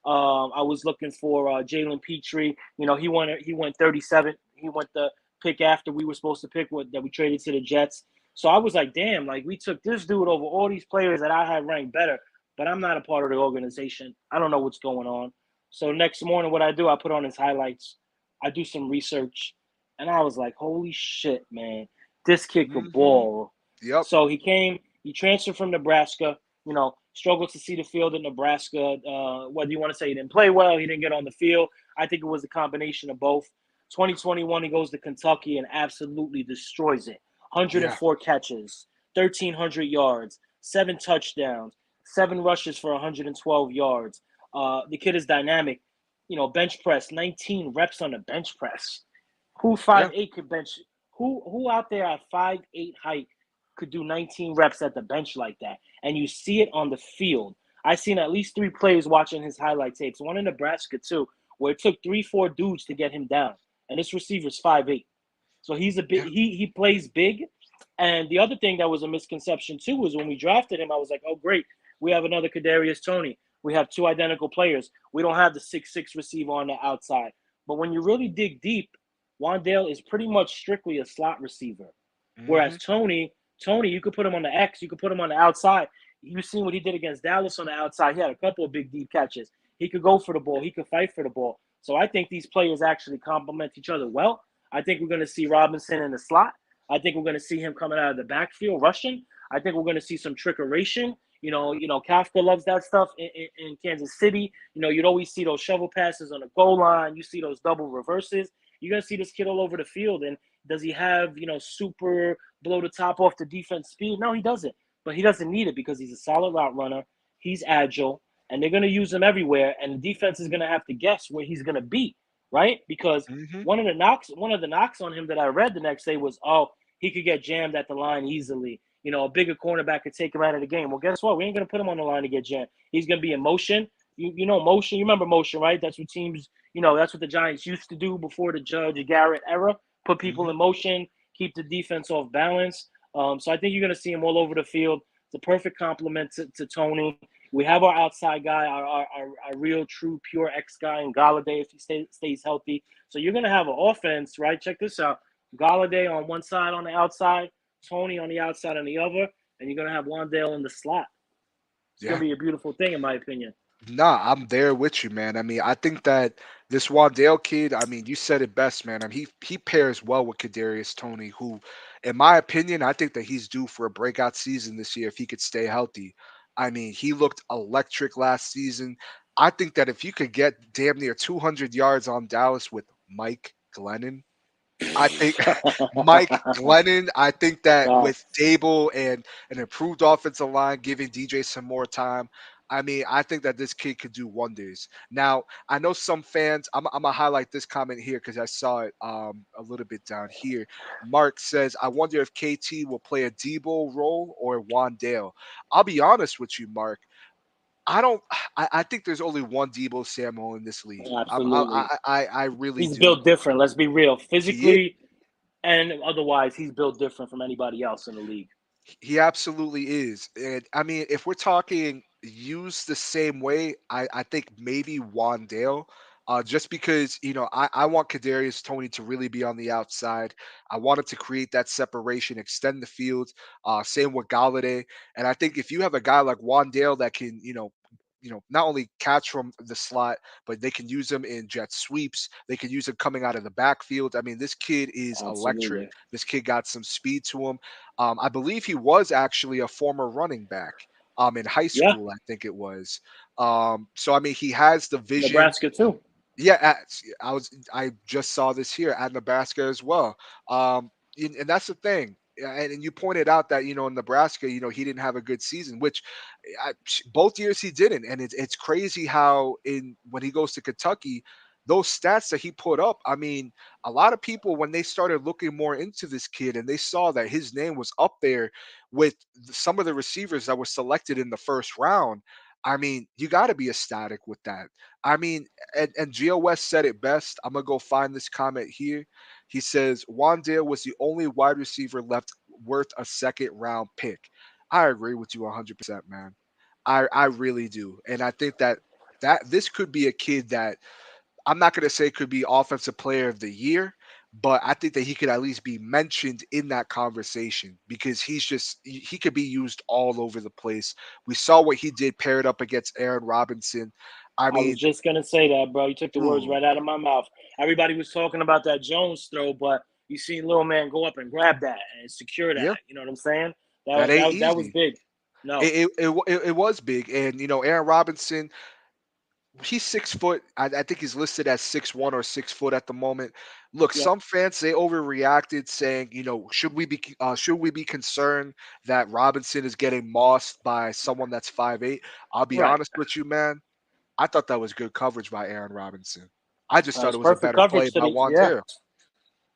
I was looking for Jalen Petrie. He went 37. He went the pick after we were supposed to pick that we traded to the Jets. So I was like, damn, like we took this dude over all these players that I had ranked better, but I'm not a part of the organization. I don't know what's going on. So next morning, what I do, I put on his highlights. I do some research, and I was like, holy shit, man, this kid could Mhm. ball. Yep. So he transferred from Nebraska, struggled to see the field in Nebraska. Whether you want to say he didn't play well, he didn't get on the field. I think it was a combination of both. 2021, he goes to Kentucky and absolutely destroys it. Yeah. 104 catches, 1,300 yards, 7 touchdowns, 7 rushes for 112 yards. The kid is dynamic. Bench press, 19 reps on the bench press. Who Yeah. 5'8" could bench? Who out there at 5'8" height could do 19 reps at the bench like that? And you see it on the field. I seen at least 3 plays watching his highlight tapes. One in Nebraska too, where it took 3, 4 dudes to get him down, and this receiver's 5'8". So he's a big. Yeah. He plays big. And the other thing that was a misconception too was when we drafted him, I was like, oh great, we have another Kadarius Toney. We have 2 identical players. We don't have the 6'6" receiver on the outside. But when you really dig deep, Wandale is pretty much strictly a slot receiver. Whereas Mhm. Toney, you could put him on the X, you could put him on the outside. You've seen what he did against Dallas on the outside. He had a couple of big deep catches. He could go for the ball. He could fight for the ball. So I think these players actually complement each other well. I think we're going to see Robinson in the slot. I think we're going to see him coming out of the backfield rushing. I think we're going to see some trickeration. Kafka loves that stuff in Kansas City. You'd always see those shovel passes on the goal line. You see those double reverses. You're going to see this kid all over the field. And does he have, super blow the top off the defense speed? No, he doesn't. But he doesn't need it because he's a solid route runner. He's agile, and they're going to use him everywhere. And the defense is going to have to guess where he's going to be, right? Because Mhm. one of the knocks on him that I read the next day was, oh, he could get jammed at the line easily. A bigger cornerback could take him out of the game. Well, guess what? We ain't gonna put him on the line to get jammed. He's gonna be in motion. You know motion. You remember motion, right? That's what teams. That's what the Giants used to do before the Judge Garrett era. Put people Mhm. in motion, keep the defense off balance. So I think you're gonna see him all over the field. It's a perfect complement to Toney. We have our outside guy, our real, true, pure X guy in Galladay if he stays healthy. So you're going to have an offense, right? Check this out. Galladay on one side on the outside, Toney on the outside on the other, and you're going to have Wandale in the slot. It's going Yeah. to be a beautiful thing, in my opinion. Nah, I'm there with you, man. I mean, I think that this Wandale kid, I mean, you said it best, man. I mean, he pairs well with Kadarius Toney, who, in my opinion, I think that he's due for a breakout season this year if he could stay healthy. I mean, he looked electric last season. I think that if you could get damn near 200 yards on Dallas with Mike Glennon, I think Mike Glennon, I think that with Facts. Dable and an improved offensive line, giving DJ some more time, I mean, I think that this kid could do wonders. Now, I know some fans, I'm gonna highlight this comment here because I saw it a little bit down here. Mark says, I wonder if KT will play a Debo role or Wandale. I'll be honest with you, Mark. I don't. I think there's only one Debo Samuel in this league. Absolutely. I really He's do. built different. Let's be real. He Physically and otherwise, he's built different from anybody else in the league. He absolutely is. And I mean, if we're talking used the same way, I think maybe Wandale. Just because, I want Kadarius Tony to really be on the outside. I wanted to create that separation, extend the field. Same with Galladay. And I think if you have a guy like Wandale that can, not only catch from the slot, but they can use him in jet sweeps. They can use him coming out of the backfield. I mean, this kid is electric. Absolutely. This kid got some speed to him. I believe he was actually a former running back in high Yeah. school, I think it was. So I mean, he has the vision. Nebraska, too. Yeah, I just saw this here at Nebraska as well. And that's the thing. And you pointed out that in Nebraska, he didn't have a good season, which both years he didn't. And it's crazy how in when he goes to Kentucky, those stats that he put up. I mean, a lot of people when they started looking more into this kid and they saw that his name was up there with some of the receivers that were selected in the first round. I mean, you got to be ecstatic with that. I mean, and Gio West said it best. I'm gonna go find this comment here. He says Wan'Dale was the only wide receiver left worth a second round pick. I agree with you 100%, man. I really do, and I think that this could be a kid that I'm not gonna say could be offensive player of the year, but I think that he could at least be mentioned in that conversation because he could be used all over the place. We saw what he did paired up against Aaron Robinson. I I was mean, just gonna say that, bro. You took the words dude, right out of my mouth. Everybody was talking about that Jones throw, but you seen little man go up and grab that and secure that. yeah, You know what I'm saying? that ain't That was easy. big. No, It was big, and Aaron Robinson, he's 6 foot. I think he's listed as 6'1" or 6 foot at the moment. Look, yep, some fans they overreacted, saying, should we be concerned that Robinson is getting mossed by someone that's 5'8"? I'll be right. honest with you, man. I thought that was good coverage by Aaron Robinson. I just thought It's it was a perfect better play coverage to by the yeah. Wan'Dale.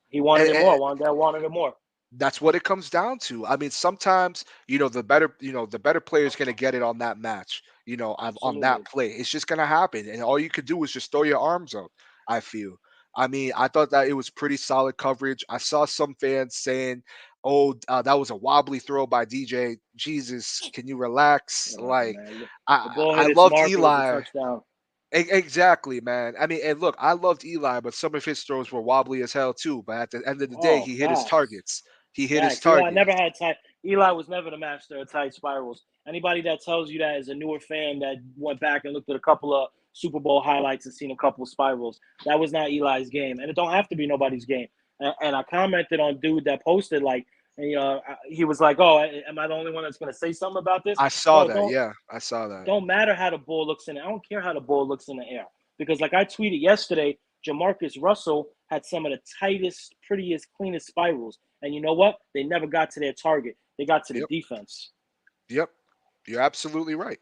He wanted it more. That wanted it more. That's what it comes down to. I mean, sometimes the better player is going to get it on that match. On that Absolutely. play, it's just going to happen, and all you could do is just throw your arms up. I feel. I mean, I thought that it was pretty solid coverage. I saw some fans saying, "Oh, that was a wobbly throw by DJ." Jesus, can you relax? Whatever, Like, man. The I ball I hit its loved mark. It was a Eli. touchdown. Exactly, man. I mean, and look, I loved Eli, but some of his throws were wobbly as hell too. But at the end of the day, Oh, he hit his facts. targets. He hit his Facts. Eli never targets. had tight. Eli was never the master of tight spirals. Anybody that tells you that is a newer fan that went back and looked at a couple of Super Bowl highlights and seen a couple of spirals. That was not Eli's game, and it don't have to be nobody's game. And I commented on dude that posted like, and, he was like, "Oh, am I the only one that's going to say something about this?" I saw Bro, that. Yeah, I saw that. don't matter how the ball looks in it. I don't care how the ball looks in the air because, like I tweeted yesterday, Jamarcus Russell had some of the tightest, prettiest, cleanest spirals. And you know what? They never got to their target. They got to the Yep. defense. Yep. You're absolutely right.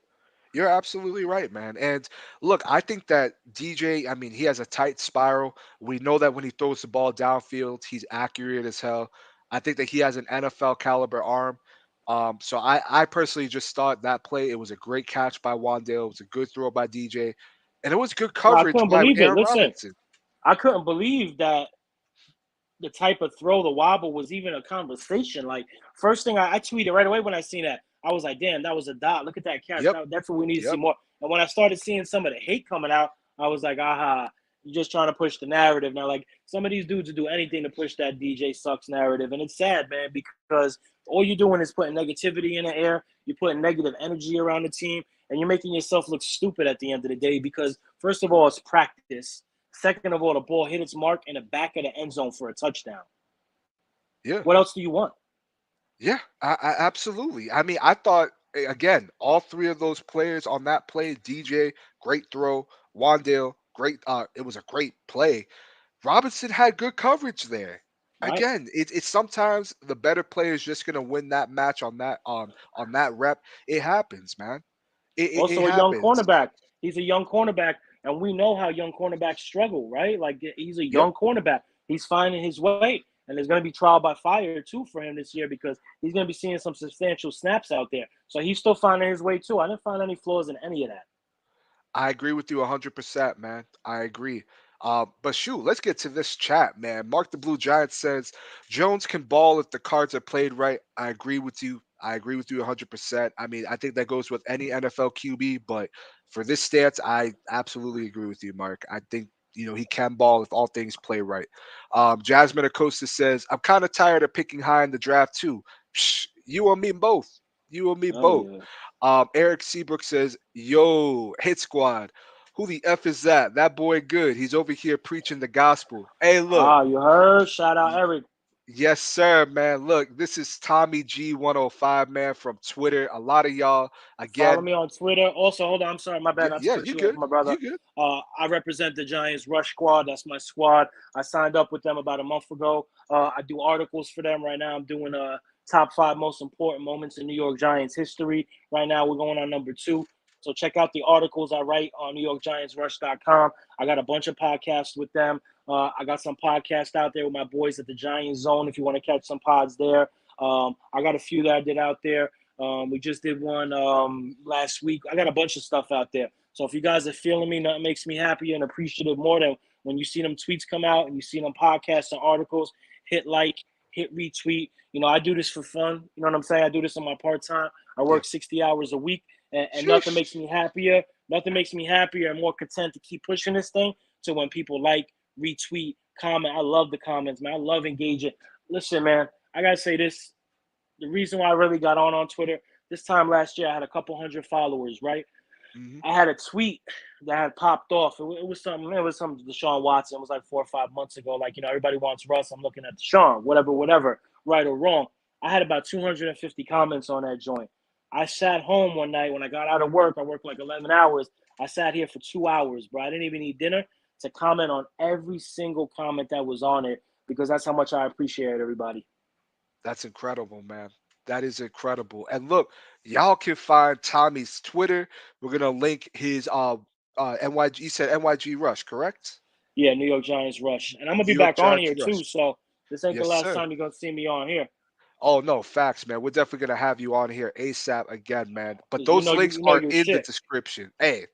You're absolutely right, man. And look, I think that DJ, I mean, he has a tight spiral. We know that when he throws the ball downfield, he's accurate as hell. I think that he has an NFL caliber arm. So I personally just thought that play, it was a great catch by Wandale. It was a good throw by DJ. And it was good Well, I coverage couldn't by believe it. Aaron Listen, Robinson. I couldn't believe that the type of throw, the wobble, was even a conversation. Like, first thing I tweeted right away when I seen that, I was like, damn, that was a dot. Look at that catch. Yep. That's what we need to see Yep. more. And when I started seeing some of the hate coming out, I was like, aha, you're just trying to push the narrative. Now, like, some of these dudes will do anything to push that DJ sucks narrative. And it's sad, man, because all you're doing is putting negativity in the air. You're putting negative energy around the team, and you're making yourself look stupid at the end of the day because, first of all, it's practice. Second of all, the ball hit its mark in the back of the end zone for a touchdown. Yeah. What else do you want? Yeah, absolutely. I mean, I thought again, all three of those players on that play, DJ, great throw, Wandale, great. It was a great play. Robinson had good coverage there. Right? Again, it's sometimes the better player is just gonna win that match on that rep. It happens, man. It Also, a young happens. cornerback. He's a young cornerback, and we know how young cornerbacks struggle, right? Like he's a Yep. young cornerback. He's finding his way, and there's going to be trial by fire too for him this year because he's going to be seeing some substantial snaps out there. So he's still finding his way too. I didn't find any flaws in any of that. I agree with you 100%, man. I agree. But shoot, let's get to this chat, man. Mark the Blue Giant says Jones can ball if the cards are played right. I agree with you. I agree with you 100%. I mean, I think that goes with any NFL QB, but for this stance, I absolutely agree with you, Mark. I think he can ball if all things play right. Jasmine Acosta says I'm kind of tired of picking high in the draft too. Psh, you and me both. You and me Oh both. yeah. Eric Seabrook says, "Yo, Hit Squad, who the f is that? That boy good. He's over here preaching the gospel. Hey, look, Ah, you heard? Shout out Eric. Yes, sir, man. Look, this is TommyG105, man, from Twitter. A lot of y'all, Follow again, me on Twitter. Also, hold on, I'm sorry, my bad yeah, not to yeah, cut you you off, good. my brother. You good. I represent the Giants Rush Squad. That's my squad. I signed up with them about a month ago. I do articles for them right now. I'm doing top 5 most important moments in New York Giants history. Right now, we're going on number 2. So check out the articles I write on NewYorkGiantsRush.com. I got a bunch of podcasts with them. I got some podcasts out there with my boys at the Giants Zone. If you want to catch some pods there, I got a few that I did out there. We just did one last week. I got a bunch of stuff out there. So if you guys are feeling me, nothing makes me happier and appreciative more than when you see them tweets come out and you see them podcasts and articles. Hit like, hit retweet. You know, I do this for fun. You know what I'm saying? I do this on my part time. I Yeah. work 60 hours a week, and nothing Sheesh. makes me happier. Nothing makes me happier and more content to keep pushing this thing. So when people like, retweet, comment, I love the comments, man. I love engaging. Listen, man, I gotta say this. The reason why I really got on Twitter this time last year, I had a couple hundred followers, right? Hmm. I had a tweet that had popped off. It was something. It was some Deshaun Watson. It was like 4 or 5 months ago. Like, everybody wants Russ. I'm looking at Deshaun. Whatever, whatever. Right or wrong. I had about 250 comments on that joint. I sat home one night when I got out of work. I worked like 11 hours. I sat here for 2 hours, bro. I didn't even eat dinner to comment on every single comment that was on it because that's how much I appreciate everybody. That's incredible, man. That is incredible. And look, y'all can find Tommy's Twitter. We're gonna link his NYG. You said NYG Rush, correct? Yeah, New York Giants rush. And I'm gonna New be York back on Giants here too, Rush. so this ain't the Yes, last sir. time you're gonna see me on here. Oh no, facts, man. We're definitely gonna have you on here ASAP again, man. But Because you those know you links you know are your in the shit. description. Hey,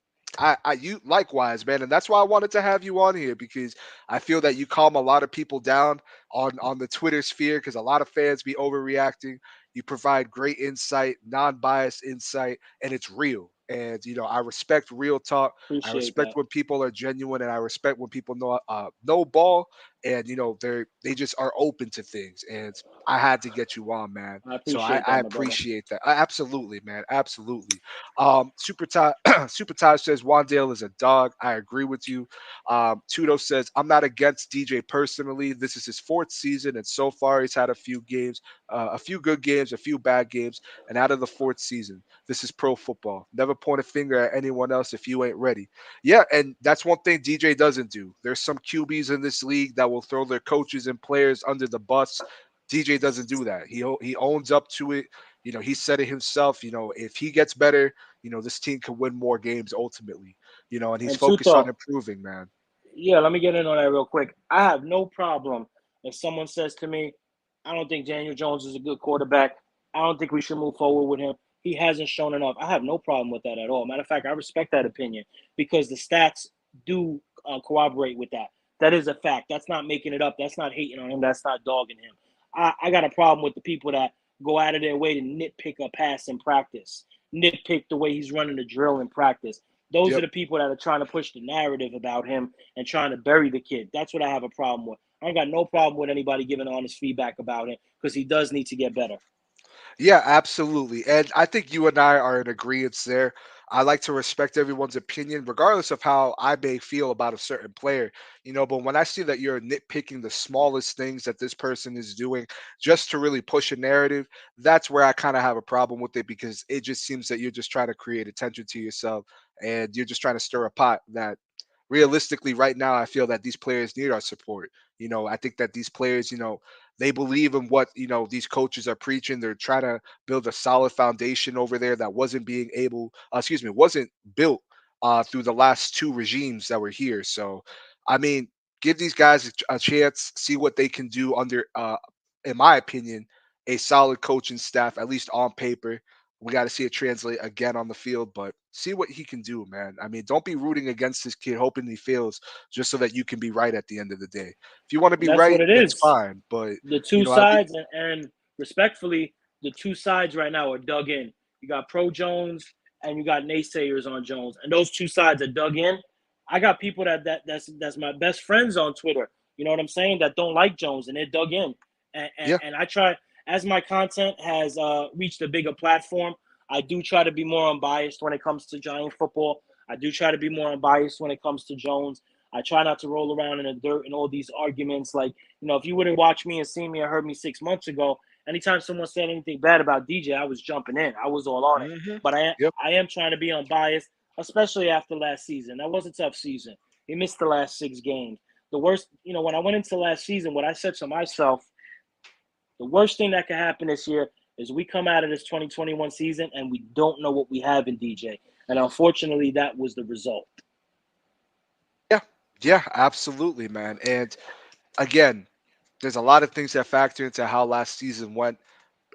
you likewise, man, and that's why I wanted to have you on here because I feel that you calm a lot of people down on the Twitter sphere because a lot of fans be overreacting. You provide great insight, non-biased insight, and it's real. And I respect real talk. I Appreciate respect that. when people are genuine, and I respect when people know ball, and they just are open to things. And I had to get you on, man. I So I, appreciate that, I my brother. appreciate that. Absolutely, man. Absolutely. Super Taj Super Taj says Wan'Dale is a dog. I agree with you. Tudo says I'm not against DJ personally. This is his 4th season, and so far he's had a few games, a few good games, a few bad games, and out of the 4th season, this is pro football. Never point a finger at anyone else if you ain't ready. Yeah, and that's one thing DJ doesn't do. There's some QBs in this league that will throw their coaches and players under the bus. DJ doesn't do that. He owns up to it. He said it himself. If he gets better, this team can win more games ultimately. And he's And focused on Tuto, improving, man. yeah, let me get in on that real quick. I have no problem if someone says to me, I don't think Daniel Jones is a good quarterback. I don't think we should move forward with him. He hasn't shown enough. I have no problem with that at all. Matter of fact, I respect that opinion because the stats do corroborate with that. That is a fact. That's not making it up. That's not hating on him. That's not dogging him. I got a problem with the people that go out of their way to nitpick a pass in practice, nitpick the way he's running the drill in practice. Those are Yep. the people that are trying to push the narrative about him and trying to bury the kid. That's what I have a problem with. I ain't got no problem with anybody giving honest feedback about him because he does need to get better. Yeah, absolutely. And I think you and I are in agreement there. I like to respect everyone's opinion, regardless of how I may feel about a certain player. But when I see that you're nitpicking the smallest things that this person is doing just to really push a narrative, that's where I kind of have a problem with it because it just seems that you're just trying to create attention to yourself and you're just trying to stir a pot that realistically right now I feel that these players need our support. I think that these players, they believe in what these coaches are preaching. They're trying to build a solid foundation over there that wasn't built through the last 2 regimes that were here. So I mean, give these guys a chance, see what they can do under in my opinion, a solid coaching staff, at least on paper. We got to see it translate again on the field, but see what he can do, man. I mean, don't be rooting against this kid, hoping he fails just so that you can be right at the end of the day. If you want to be That's what right, it that's is. fine. But The two at least, sides, and respectfully, the two sides right now are dug in. You got pro Jones and you got naysayers on Jones, and those two sides are dug in. I got people that's my best friends on Twitter. You know what I'm saying? That don't like Jones, and they're dug in. And, and, yeah, and I try as my content has reached a bigger platform. I do try to be more unbiased when it comes to Giant football. I do try to be more unbiased when it comes to Jones. I try not to roll around in the dirt and all these arguments. Like, if you would have watched me and seen me or heard me 6 months ago, anytime someone said anything bad about DJ, I was jumping in. I was all on it. Hmm. But I Yep. I am trying to be unbiased, especially after last season. That was a tough season. He missed the last 6 games. The worst, when I went into last season, what I said to myself, the worst thing that could happen this year is we come out of this 2021 season and we don't know what we have in DJ. And unfortunately, that was the result. Yeah. Yeah. Absolutely, man. And again, there's a lot of things that factor into how last season went.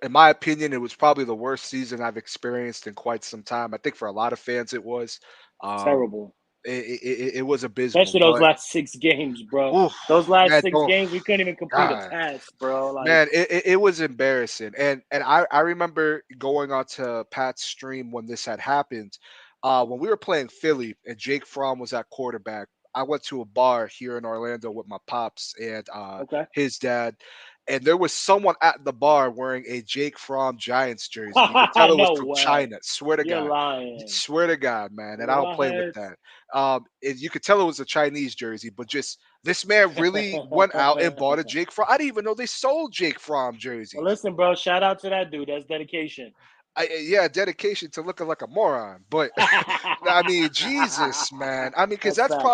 In my opinion, it was probably the worst season I've experienced in quite some time. I think for a lot of fans, it was. Um, Terrible. it was abysmal. Especially those But last 6 games, bro. oof, Those last man, six don't games, we couldn't even complete a God. task, bro. Like, Man, it was embarrassing, and I remember going on to Pat's stream when this had happened, when we were playing Philly and Jake Fromm was at quarterback. I went to a bar here in Orlando with my pops and okay. his dad, and there was someone at the bar wearing a Jake Fromm Giants jersey. You could tell it was No from way. China. Swear to You're God, lying. swear to God, man, and I don't play with What? that. You could tell it was a Chinese jersey, but just this man really went out and bought a Jake Fromm. I didn't even know they sold Jake Fromm Well, jerseys. listen, bro. Shout out to that dude. That's dedication. Yeah, dedication to looking like a moron. But I mean, Jesus, man. I mean, because That's facts.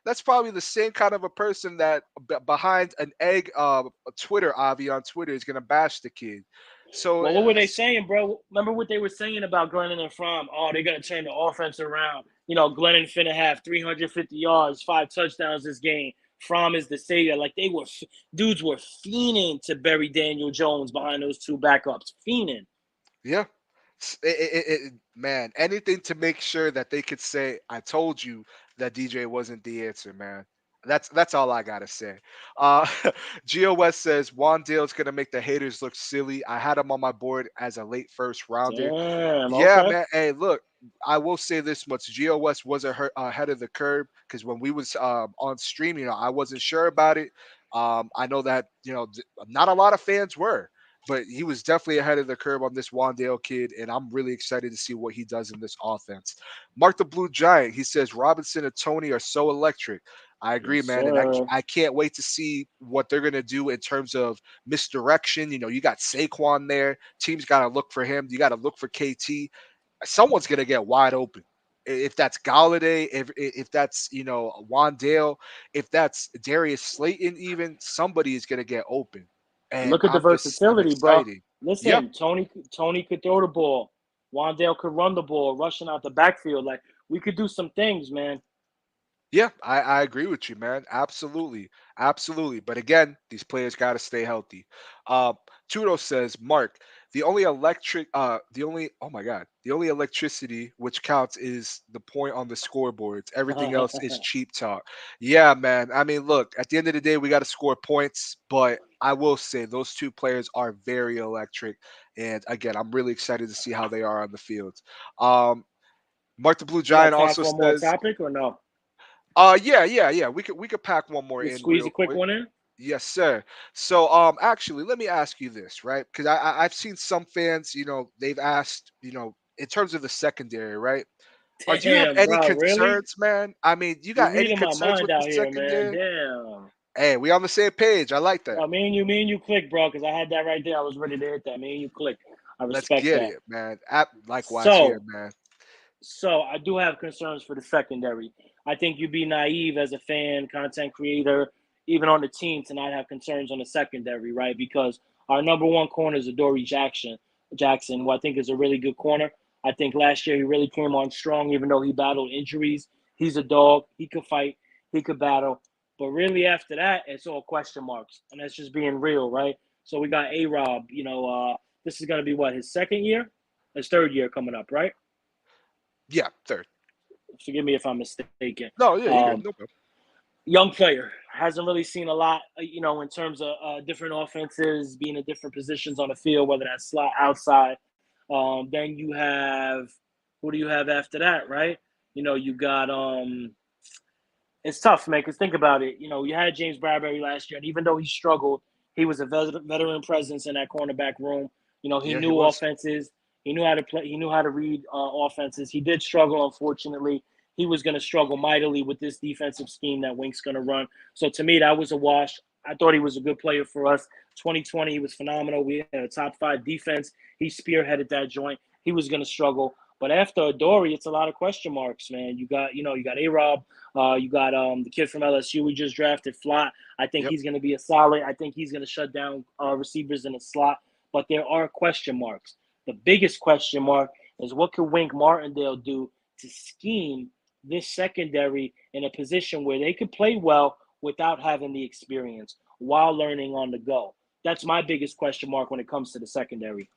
that's probably the same kind of a person that behind an egg, a Twitter Avi on Twitter is gonna bash the kid. So Well, what were they saying, bro? Remember what they were saying about Glennon and Fromm? Oh, they're gonna turn the offense around. Glennon finna have 350 yards, 5 touchdowns this game. Fromm is the savior. Like dudes were fiending to bury Daniel Jones behind those two backups. Fiending. yeah. Man, anything to make sure that they could say, "I told you that DJ wasn't the answer, man." That's all I gotta say. Uh, GOS says Wan'Dale's gonna make the haters look silly. I had him on my board as a late first rounder. Damn. Yeah, Okay. man. Hey, look, I will say this much: GOS was ahead of the curve because when we was on stream, I wasn't sure about it. I know that not a lot of fans were, but he was definitely ahead of the curve on this Wan'Dale kid, and I'm really excited to see what he does in this offense. Mark the Blue Giant, he says Robinson and Toney are so electric. I agree, Yes, man, and sir. I can't wait to see what they're gonna do in terms of misdirection. You got Saquon there. Teams got to look for him. You got to look for KT. Someone's gonna get wide open. If that's Galladay, if that's Wandale, if that's Darius Slayton, even somebody is gonna get open, And and look at the I'm versatility, bro. excited. Yeah, Listen, Tony could throw the ball. Wandale could run the ball, rushing out the backfield. Like, we could do some things, man. yeah, I agree with you, man. Absolutely, absolutely. But again, these players got to stay healthy. Tudo says, Mark, the only, oh my God, the only electricity which counts is the point on the scoreboards. Everything else is cheap talk. Yeah, man. I mean, look, at the end of the day, we got to score points, but I will say those two players are very electric. And again, I'm really excited to see how they are on the field. Um, Mark the Blue We got Giant time also for one more says, topic or no? yeah. We could pack one more Just in squeeze real a quick quick. one in. Yes, sir. So, actually, let me ask you this, right? Because I've seen some fans, they've asked, in terms of the secondary, right? Or do you have Damn, any bro, really? concerns, man? I mean, you You're got any reading my concerns mind with the out here, man. secondary? Damn. Hey, we on the same page. I like that. No, me and you click, bro, because I had that right there. I was ready to hit that. Me and you click. I Let's respect get that. it, man. Likewise here, So, man. So I do have concerns for the secondary. I think you'd be naive as a fan, content creator, even on the team to not have concerns on the secondary, right? Because our number one corner is Adoree Jackson, who I think is a really good corner. I think last year he really came on strong, even though he battled injuries. He's a dog. He could fight. He could battle. But really, after that, it's all question marks, and that's just being real, right? So we got A Rob. This is going to be what, his second year, his third year coming up, right? Yeah, third. Forgive me if I'm mistaken. No, yeah, you good. Um, No problem. Young player hasn't really seen a lot, in terms of different offenses, being in different positions on the field, whether that's slot outside. Then you have who do you have after that, right? You got it's tough, man. Because think about it. You had James Bradbury last year, and even though he struggled, he was a veteran presence in that cornerback room. He Yeah, he knew was. offenses. He knew how to play. He knew how to read offenses. He did struggle, unfortunately, he was going to struggle mightily with this defensive scheme that Wink's going to run. So to me, that was a wash. I thought he was a good player for us. 2020, he was phenomenal. We had a top 5 defense. He spearheaded that joint. He was going to struggle. But after Adoree, it's a lot of question marks, man. You got A-Rob. You got the kid from LSU we just drafted, Flott. I think Yep. he's going to be a solid. I think he's going to shut down receivers in the slot. But there are question marks. The biggest question mark is what could Wink Martindale do to scheme this secondary in a position where they could play well without having the experience while learning on the go. That's my biggest question mark when it comes to the secondary.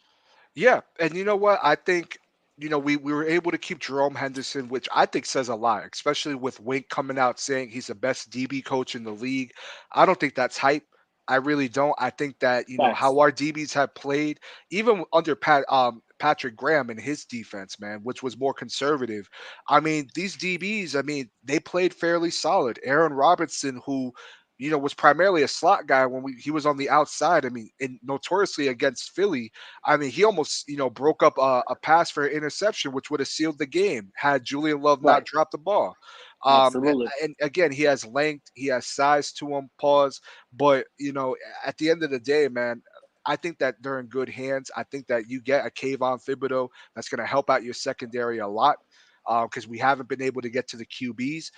Yeah, and you know what? I think we were able to keep Jerome Henderson, which I think says a lot, especially with Wink coming out saying he's the best DB coach in the league. I don't think that's hype. I really don't. I think that Facts. how our DBs have played, even under Patrick Graham and his defense, man, which was more conservative. I mean, these DBs, I mean, they played fairly solid. Aaron Robinson, who was primarily a slot guy when he was on the outside. I mean, and notoriously against Philly, I mean, he almost, broke up a pass for an interception, which would have sealed the game had Julian Love not Right. dropped the ball. Absolutely. And again, he has length, he has size to him, pause. But, at the end of the day, man, I think that they're in good hands. I think that you get a Kayvon Thibodeau that's going to help out your secondary a lot because we haven't been able to get to the QBs.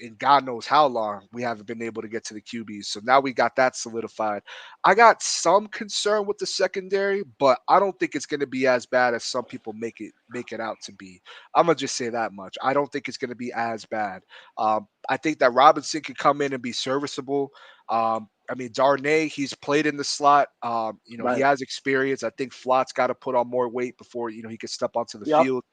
And God knows how long we haven't been able to get to the QBs. So now we got that solidified. I got some concern with the secondary, but I don't think it's going to be as bad as some people make it out to be. I'm gonna just say that much. I don't think it's going to be as bad. I think that Robinson could come in and be serviceable. I mean, Darnay, he's played in the slot. He Right. has experience. I think Flott's got to put on more weight before he can step onto the Yep. field.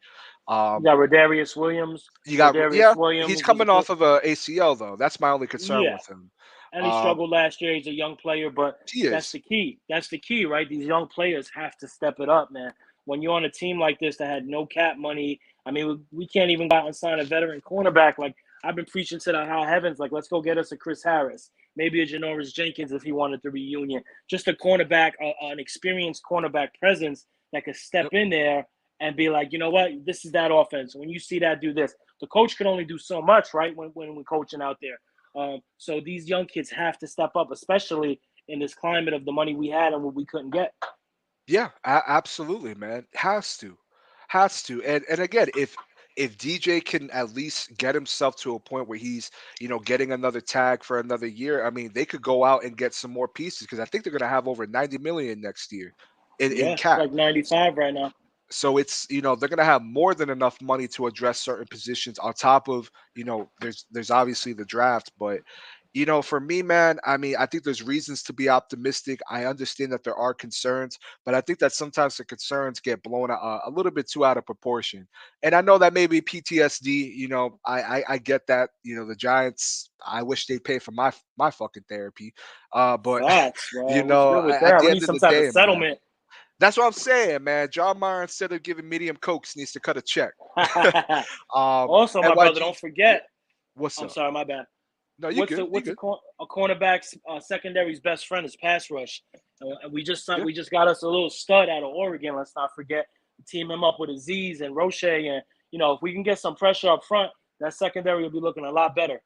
You Um, got Rodarius Williams. you got Rodarius yeah, he's Williams was a coming good. off of a ACL though. That's my only concern Yeah. with him. And he Um, struggled last year. He's a young player, but he that's is. the key. That's the key, right? These young players have to step it up, man. When you're on a team like this that had no cap money, I mean, we can't even go out and sign a veteran cornerback. Like I've been preaching to the high heavens, like let's go get us a Chris Harris, maybe a Janoris Jenkins if he wanted the reunion, just a cornerback, an experienced cornerback presence that could step Yep. in there and be like, you know what, this is that offense. When you see that, do this. The coach can only do so much, right? When we're coaching out there. So these young kids have to step up, especially in this climate of the money we had and what we couldn't get. Yeah, absolutely, man. Has to. And again, if DJ can at least get himself to a point where he's, getting another tag for another year, I mean, they could go out and get some more pieces because I think they're going to have over 90 million next year in Yeah, it's cap. like 95 right now. So it's they're going to have more than enough money to address certain positions on top of there's obviously the draft, but for me, man, I mean, I think there's reasons to be optimistic. I understand that there are concerns, but I think that sometimes the concerns get blown a little bit too out of proportion. And I know that may be PTSD. I get that. The Giants. I wish they pay for my fucking therapy. But Facts, man. What's good with at that? the We end need of some the type of day, man. settlement. That's what I'm saying, man. John Mayer, instead of giving medium cokes, needs to cut a check. Also, my brother, NYG, don't yeah, forget. what's I'm up? sorry, my bad. No, you What's good. a You what's a, good. cor- a cornerback's secondary's best friend is pass rush. And Yeah. we just got us a little stud out of Oregon. Let's not forget team him up with Aziz and Roche, and if we can get some pressure up front, that secondary will be looking a lot better.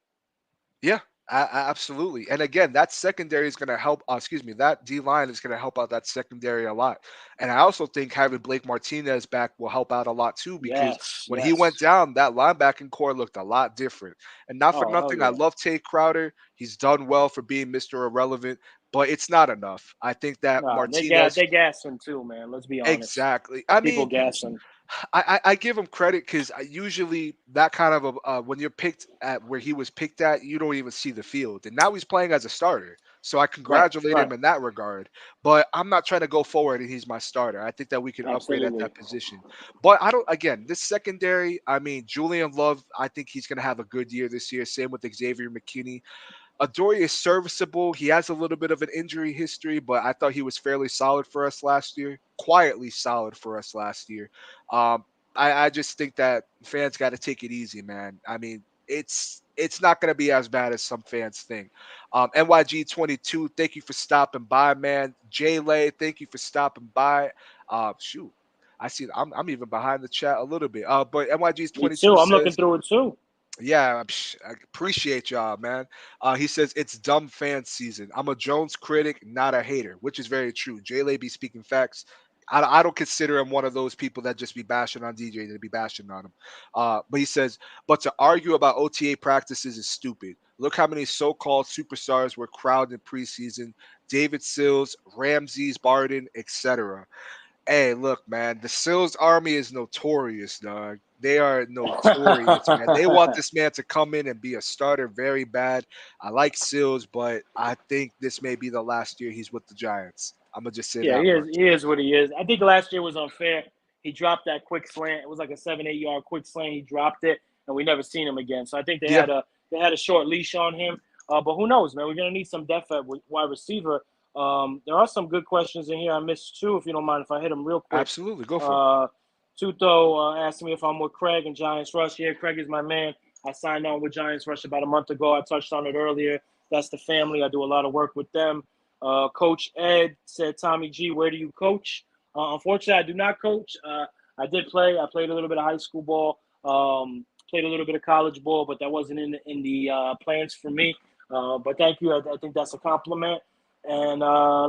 Yeah, absolutely. And again, that secondary is going to help. Excuse me, that D line is going to help out that secondary a lot. And I also think having Blake Martinez back will help out a lot too, because Yes, when he went yes. down, that linebacking core looked a lot different. And not for Oh hell nothing, I yeah. love Tate Crowder. He's done well for being Mr. Irrelevant, but it's not enough. I think that No, Martinez, they gas him too, man. Let's be honest. exactly. I People mean, gas him. I give him credit because usually that kind of when you're picked at where he was picked at, you don't even see the field, and now he's playing as a starter. So I Right, congratulate right. him in that regard. But I'm not trying to go forward and he's my starter. I think that we can upgrade at Absolutely. that position. But I don't. Again, this secondary. I mean, Julian Love. I think he's going to have a good year this year. Same with Xavier McKinney. Adoree is serviceable. He has a little bit of an injury history, but I thought he was fairly solid for us last year. Quietly solid for us last year. Um, I just think that fans got to take it easy, man. I mean, it's not going to be as bad as some fans think. NYG22, thank you for stopping by, man. Jay Lay, thank you for stopping by. Shoot. I see. I'm even behind the chat a little bit. But NYG's Me 22 too. I'm looking says, through it too. yeah, I appreciate y'all, man. He says it's dumb fan season. I'm a Jones critic, not a hater, which is very true. Jay be speaking facts. I don't consider him one of those people that just be bashing on DJ to be bashing on him. But he says, but to argue about OTA practices is stupid. Look how many so-called superstars were crowded in preseason. David Sills, Ramses, Barden, etc. Hey, look, man, the Sills army is notorious, dog. They are notorious, man. They want this man to come in and be a starter very bad. I like Sills, but I think this may be the last year he's with the Giants. I'm gonna just say Yeah, that he is. much. He is what he is. I think last year was unfair. He dropped that quick slant. It was like a 7, 8 yard quick slant. He dropped it, and we never seen him again. So I think Yeah, they had a short leash on him. But who knows, man? We're gonna need some depth at wide receiver. There are some good questions in here. I missed two. If you don't mind, if I hit them real quick. absolutely. Go for it. Uh, Tuto asked me if I'm with Craig and Giants Rush. Yeah, Craig is my man. I signed on with Giants Rush about a month ago. I touched on it earlier. That's the family. I do a lot of work with them. Coach Ed said, Tommy G, where do you coach? Unfortunately, I do not coach. I did play. I played a little bit of high school ball, played a little bit of college ball, but that wasn't in the plans for me. But thank you. I think that's a compliment. And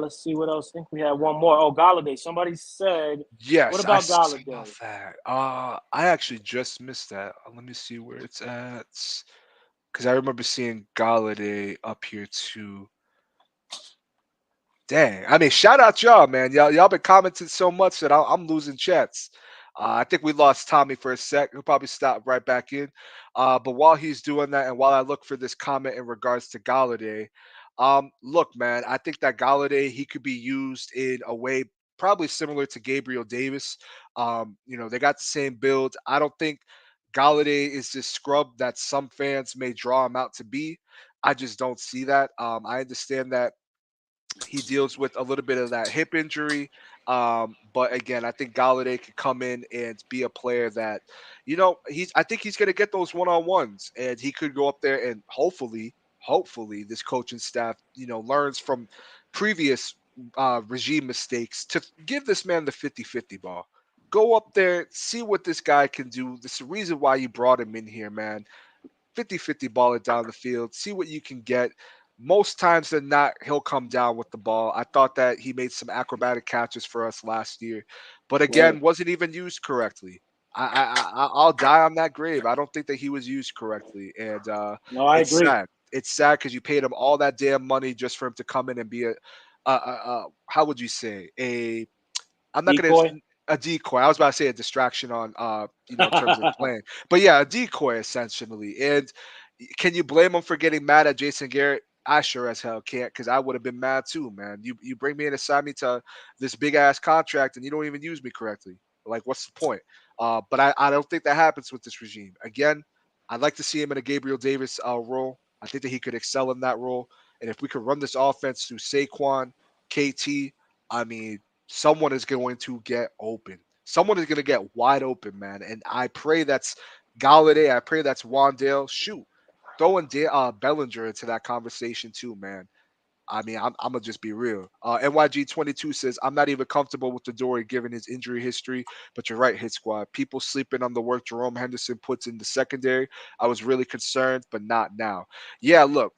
let's see what else. I think we had one more. Oh, Galladay. Somebody said, what Yes, I about saw Galladay? that. I actually just missed that. Let me see where it's at. Because I remember seeing Galladay up here too. Dang. I mean, shout out y'all, man. Y'all been commenting so much that I'm losing chats. I think we lost Tommy for a sec. He'll probably stop right back in. But while he's doing that, and while I look for this comment in regards to Galladay, look, man, I think that Galladay he could be used in a way probably similar to Gabriel Davis. They got the same build. I don't think Galladay is this scrub that some fans may draw him out to be. I just don't see that. I understand that he deals with a little bit of that hip injury. But again, I think Galladay could come in and be a player that, I think he's going to get those one-on-ones and he could go up there and hopefully this coaching staff, learns from previous regime mistakes to give this man the 50-50 ball. Go up there, see what this guy can do. This is the reason why you brought him in here, man. 50-50 ball it down the field, see what you can get. Most times than not, he'll come down with the ball. I thought that he made some acrobatic catches for us last year, but Right. again, wasn't even used correctly. I'll die on that grave. I don't think that he was used correctly, and No, I it's agree. sad. It's sad because you paid him all that damn money just for him to come in and be how would you say, a I'm not gonna Decoy. a decoy. I was about to say a distraction on in terms of playing. But yeah, a decoy essentially. And can you blame him for getting mad at Jason Garrett? I sure as hell can't, because I would have been mad too, man. You bring me in and sign me to this big ass contract and you don't even use me correctly. Like, what's the point? But I don't think that happens with this regime. Again, I'd like to see him in a Gabriel Davis role. I think that he could excel in that role. And if we could run this offense through Saquon, KT, I mean, someone is going to get open. Someone is going to get wide open, man. And I pray that's Galladay. I pray that's Wan'Dale. Shoot, throwing Bellinger into that conversation too, man. I mean, I'm gonna just be real. NYG22 says I'm not even comfortable with the Dory given his injury history. But you're right, Hit Squad. People sleeping on the work Jerome Henderson puts in the secondary. I was really concerned, but not now. Yeah, look,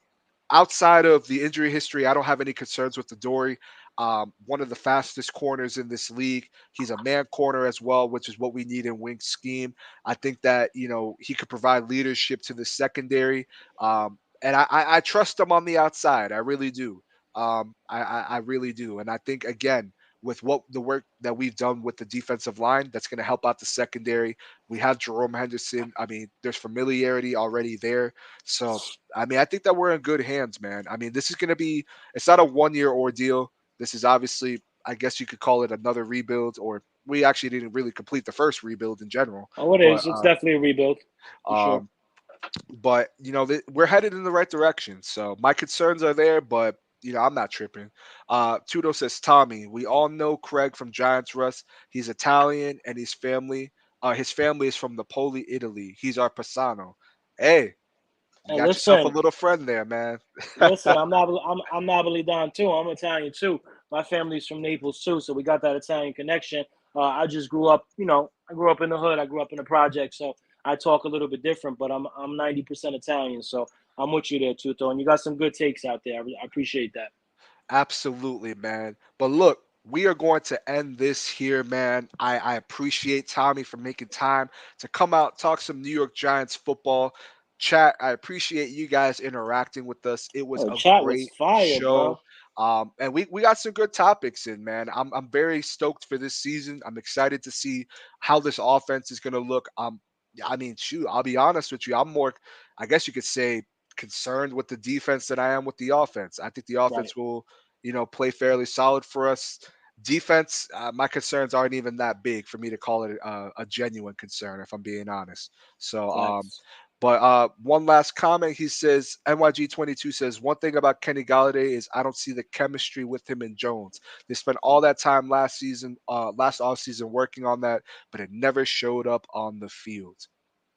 outside of the injury history, I don't have any concerns with the Dory. One of the fastest corners in this league. He's a man corner as well, which is what we need in Wink's scheme. I think that he could provide leadership to the secondary, and I trust him on the outside. I really do. I really do, and I think again with what the work that we've done with the defensive line, that's going to help out the secondary. We have Jerome Henderson. I mean, there's familiarity already there, so I mean, I think that we're in good hands, man. I mean, this is going to be, it's not a 1 year ordeal. This is obviously, I guess you could call it another rebuild, or we actually didn't really complete the first rebuild in general. Oh, it But, is. It's definitely a rebuild for sure. um, we're headed in the right direction. So my concerns are there, but, I'm not tripping. Tudo says, Tommy, we all know Craig from Giants Russ. He's Italian and his family is from Napoli, Italy. He's our Pisano. Hey, you And got yourself a listen, little friend there, man. I'm Napolitan too. I'm Italian too. My family's from Naples too, so we got that Italian connection. I just grew up, I grew up in the hood. I grew up in the project, so I talk a little bit different. But I'm 90% Italian, so I'm with you there, Tuto. And you got some good takes out there. I appreciate that. Absolutely, man. But look, we are going to end this here, man. I appreciate Tommy for making time to come out, talk some New York Giants football. Chat, I appreciate you guys interacting with us. It was Oh, a chat was great fire, show. bro. And we got some good topics in, man. I'm very stoked for this season. I'm excited to see how this offense is gonna look. I mean, shoot, I'll be honest with you. I'm more, I guess you could say, concerned with the defense than I am with the offense. I think the Right, offense will, play fairly solid for us. Defense, my concerns aren't even that big for me to call it a genuine concern, if I'm being honest. So, facts. but one last comment. He says NYG22 says one thing about Kenny Galladay is I don't see the chemistry with him and Jones. They spent all that time last season, last off season working on that, but it never showed up on the field.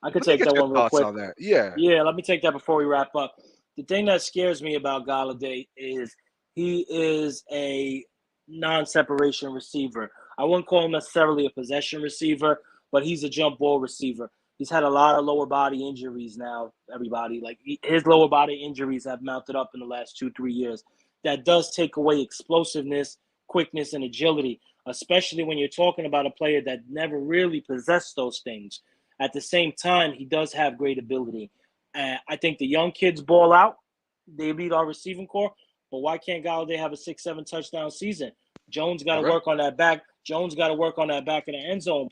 I could Let me take get that your one real thoughts quick. on that. Yeah. Yeah, let me take that before we wrap up. The thing that scares me about Galladay is he is a non-separation receiver. I wouldn't call him necessarily a possession receiver, but he's a jump ball receiver. He's had a lot of lower body injuries now. Everybody his lower body injuries have mounted up in the last 2 3 years. That does take away explosiveness, quickness, and agility, especially when you're talking about a player that never really possessed those things. At the same time, he does have great ability. I think the young kids ball out. They lead our receiving core. But why can't Galladay have a 6, 7 touchdown season? Jones got to All right. work on that back. Jones got to work on that back of the end zone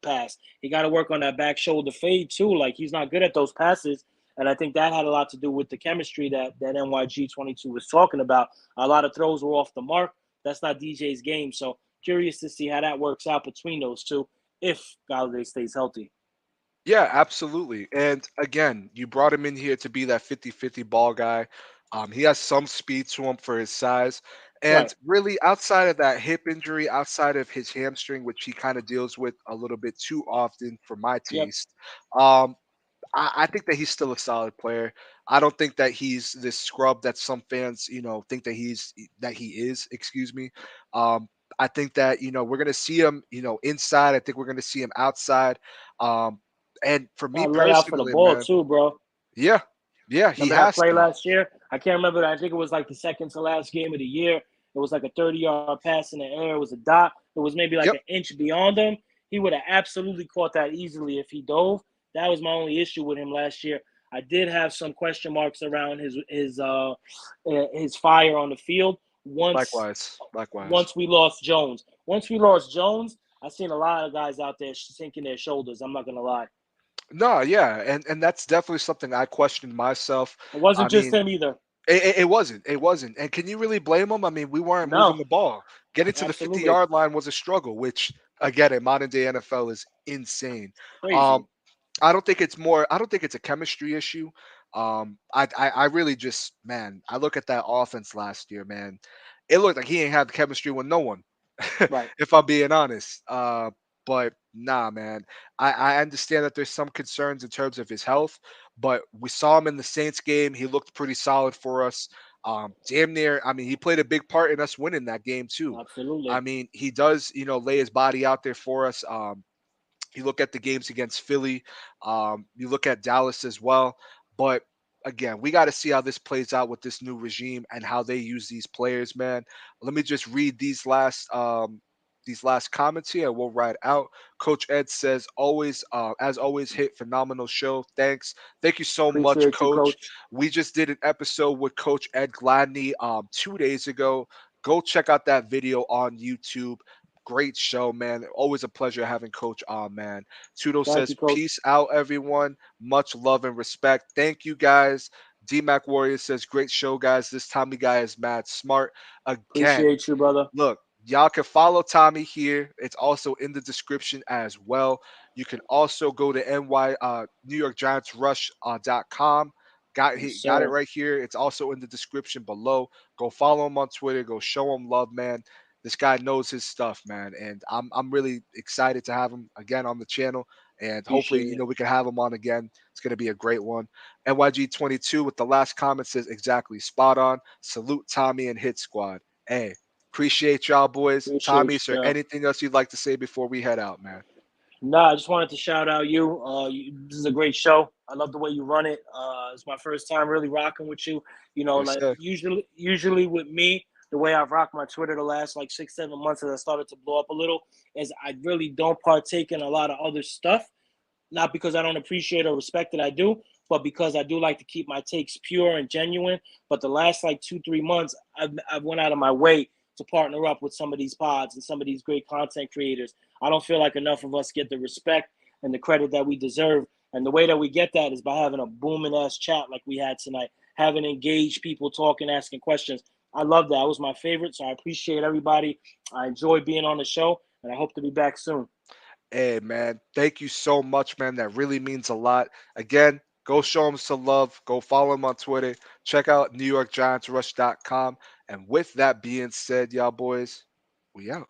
pass. He got to work on that back shoulder fade too. Like he's not good at those passes. And I think that had a lot to do with the chemistry that NYG22 was talking about. A lot of throws were off the mark. That's not DJ's game. So curious to see how that works out between those two if Galladay stays healthy. Yeah, absolutely. And again, you brought him in here to be that 50-50 ball guy. He has some speed to him for his size. And Right. really, outside of that hip injury, outside of his hamstring, which he kind of deals with a little bit too often for my Yep. taste, um, I think that he's still a solid player. I don't think that he's this scrub that some fans, think that he is. Excuse me. I think that we're gonna see him, inside. I think we're gonna see him outside. Um, and for me Lay out for the personally, ball man, too, bro. yeah, yeah, he Remember that has play to. last year? I can't remember. I think it was like the second to last game of the year. It was like a 30-yard pass in the air. It was a dot. It was maybe like Yep. an inch beyond him. He would have absolutely caught that easily if he dove. That was my only issue with him last year. I did have some question marks around his fire on the field once Likewise, likewise. once we lost Jones. Once we lost Jones, I seen a lot of guys out there sinking their shoulders. I'm not gonna lie. No, yeah, and that's definitely something I questioned myself. It wasn't I just mean, him either. it wasn't. It wasn't. And can you really blame them? I mean, we weren't moving No, the ball. Getting to the absolutely 50-yard line was a struggle, which again in modern day NFL is insane. Um, crazy. I don't think it's a chemistry issue. I really just, man, I look at that offense last year, man. It looked like he ain't had chemistry with no one, Right. if I'm being honest. But nah, man. I understand that there's some concerns in terms of his health, but we saw him in the Saints game. He looked pretty solid for us. Damn near. I mean, he played a big part in us winning that game too. I Absolutely. mean, he does, lay his body out there for us. You look at the games against Philly, you look at Dallas as well. But again, we got to see how this plays out with this new regime and how they use these players, man. Let me just read these last comments here and we'll ride out. Coach Ed says, always, as always, hit phenomenal show. Thank you so much, Appreciate you, Coach. coach. We just did an episode with Coach Ed Gladney 2 days ago. Go check out that video on YouTube. Great show, man. Always a pleasure having Coach on, man. Tudo Thank says, you, coach. peace out, everyone. Much love and respect. Thank you, guys. DMAC Warrior says, great show, guys. This Tommy guy is mad smart. Again, Appreciate you, brother. look, y'all can follow Tommy here. It's also in the description as well. You can also go to New York Giants Rush.com. Yes, Got it sir. right here. It's also in the description below. Go follow him on Twitter. Go show him love, man. This guy knows his stuff, man, and I'm really excited to have him again on the channel. And hopefully, Appreciate it. we can have him on again. It's gonna be a great one. NYG22 with the last comment says exactly spot on. Salute Tommy and Hit Squad. Hey, Appreciate y'all, boys. Tommy, Appreciate is there you. anything else you'd like to say before we head out, man? Nah, I just wanted to shout out you. This is a great show. I love the way you run it. It's my first time really rocking with you. Yes, Like sir. usually with me, the way I've rocked my Twitter the last like 6, 7 months as I started to blow up a little is I really don't partake in a lot of other stuff. Not because I don't appreciate or respect it, I do, but because I do like to keep my takes pure and genuine. But the last like 2, 3 months, I've went out of my way to partner up with some of these pods and some of these great content creators. I don't feel like enough of us get the respect and the credit that we deserve. And the way that we get that is by having a booming ass chat like we had tonight, having engaged people talking, asking questions. I love that. It was my favorite. So I appreciate everybody. I enjoy being on the show, and I hope to be back soon. Hey, man, thank you so much, man. That really means a lot. Again, go show him some love. Go follow him on Twitter. Check out NewYorkGiantsRush.com. And with that being said, y'all boys, we out.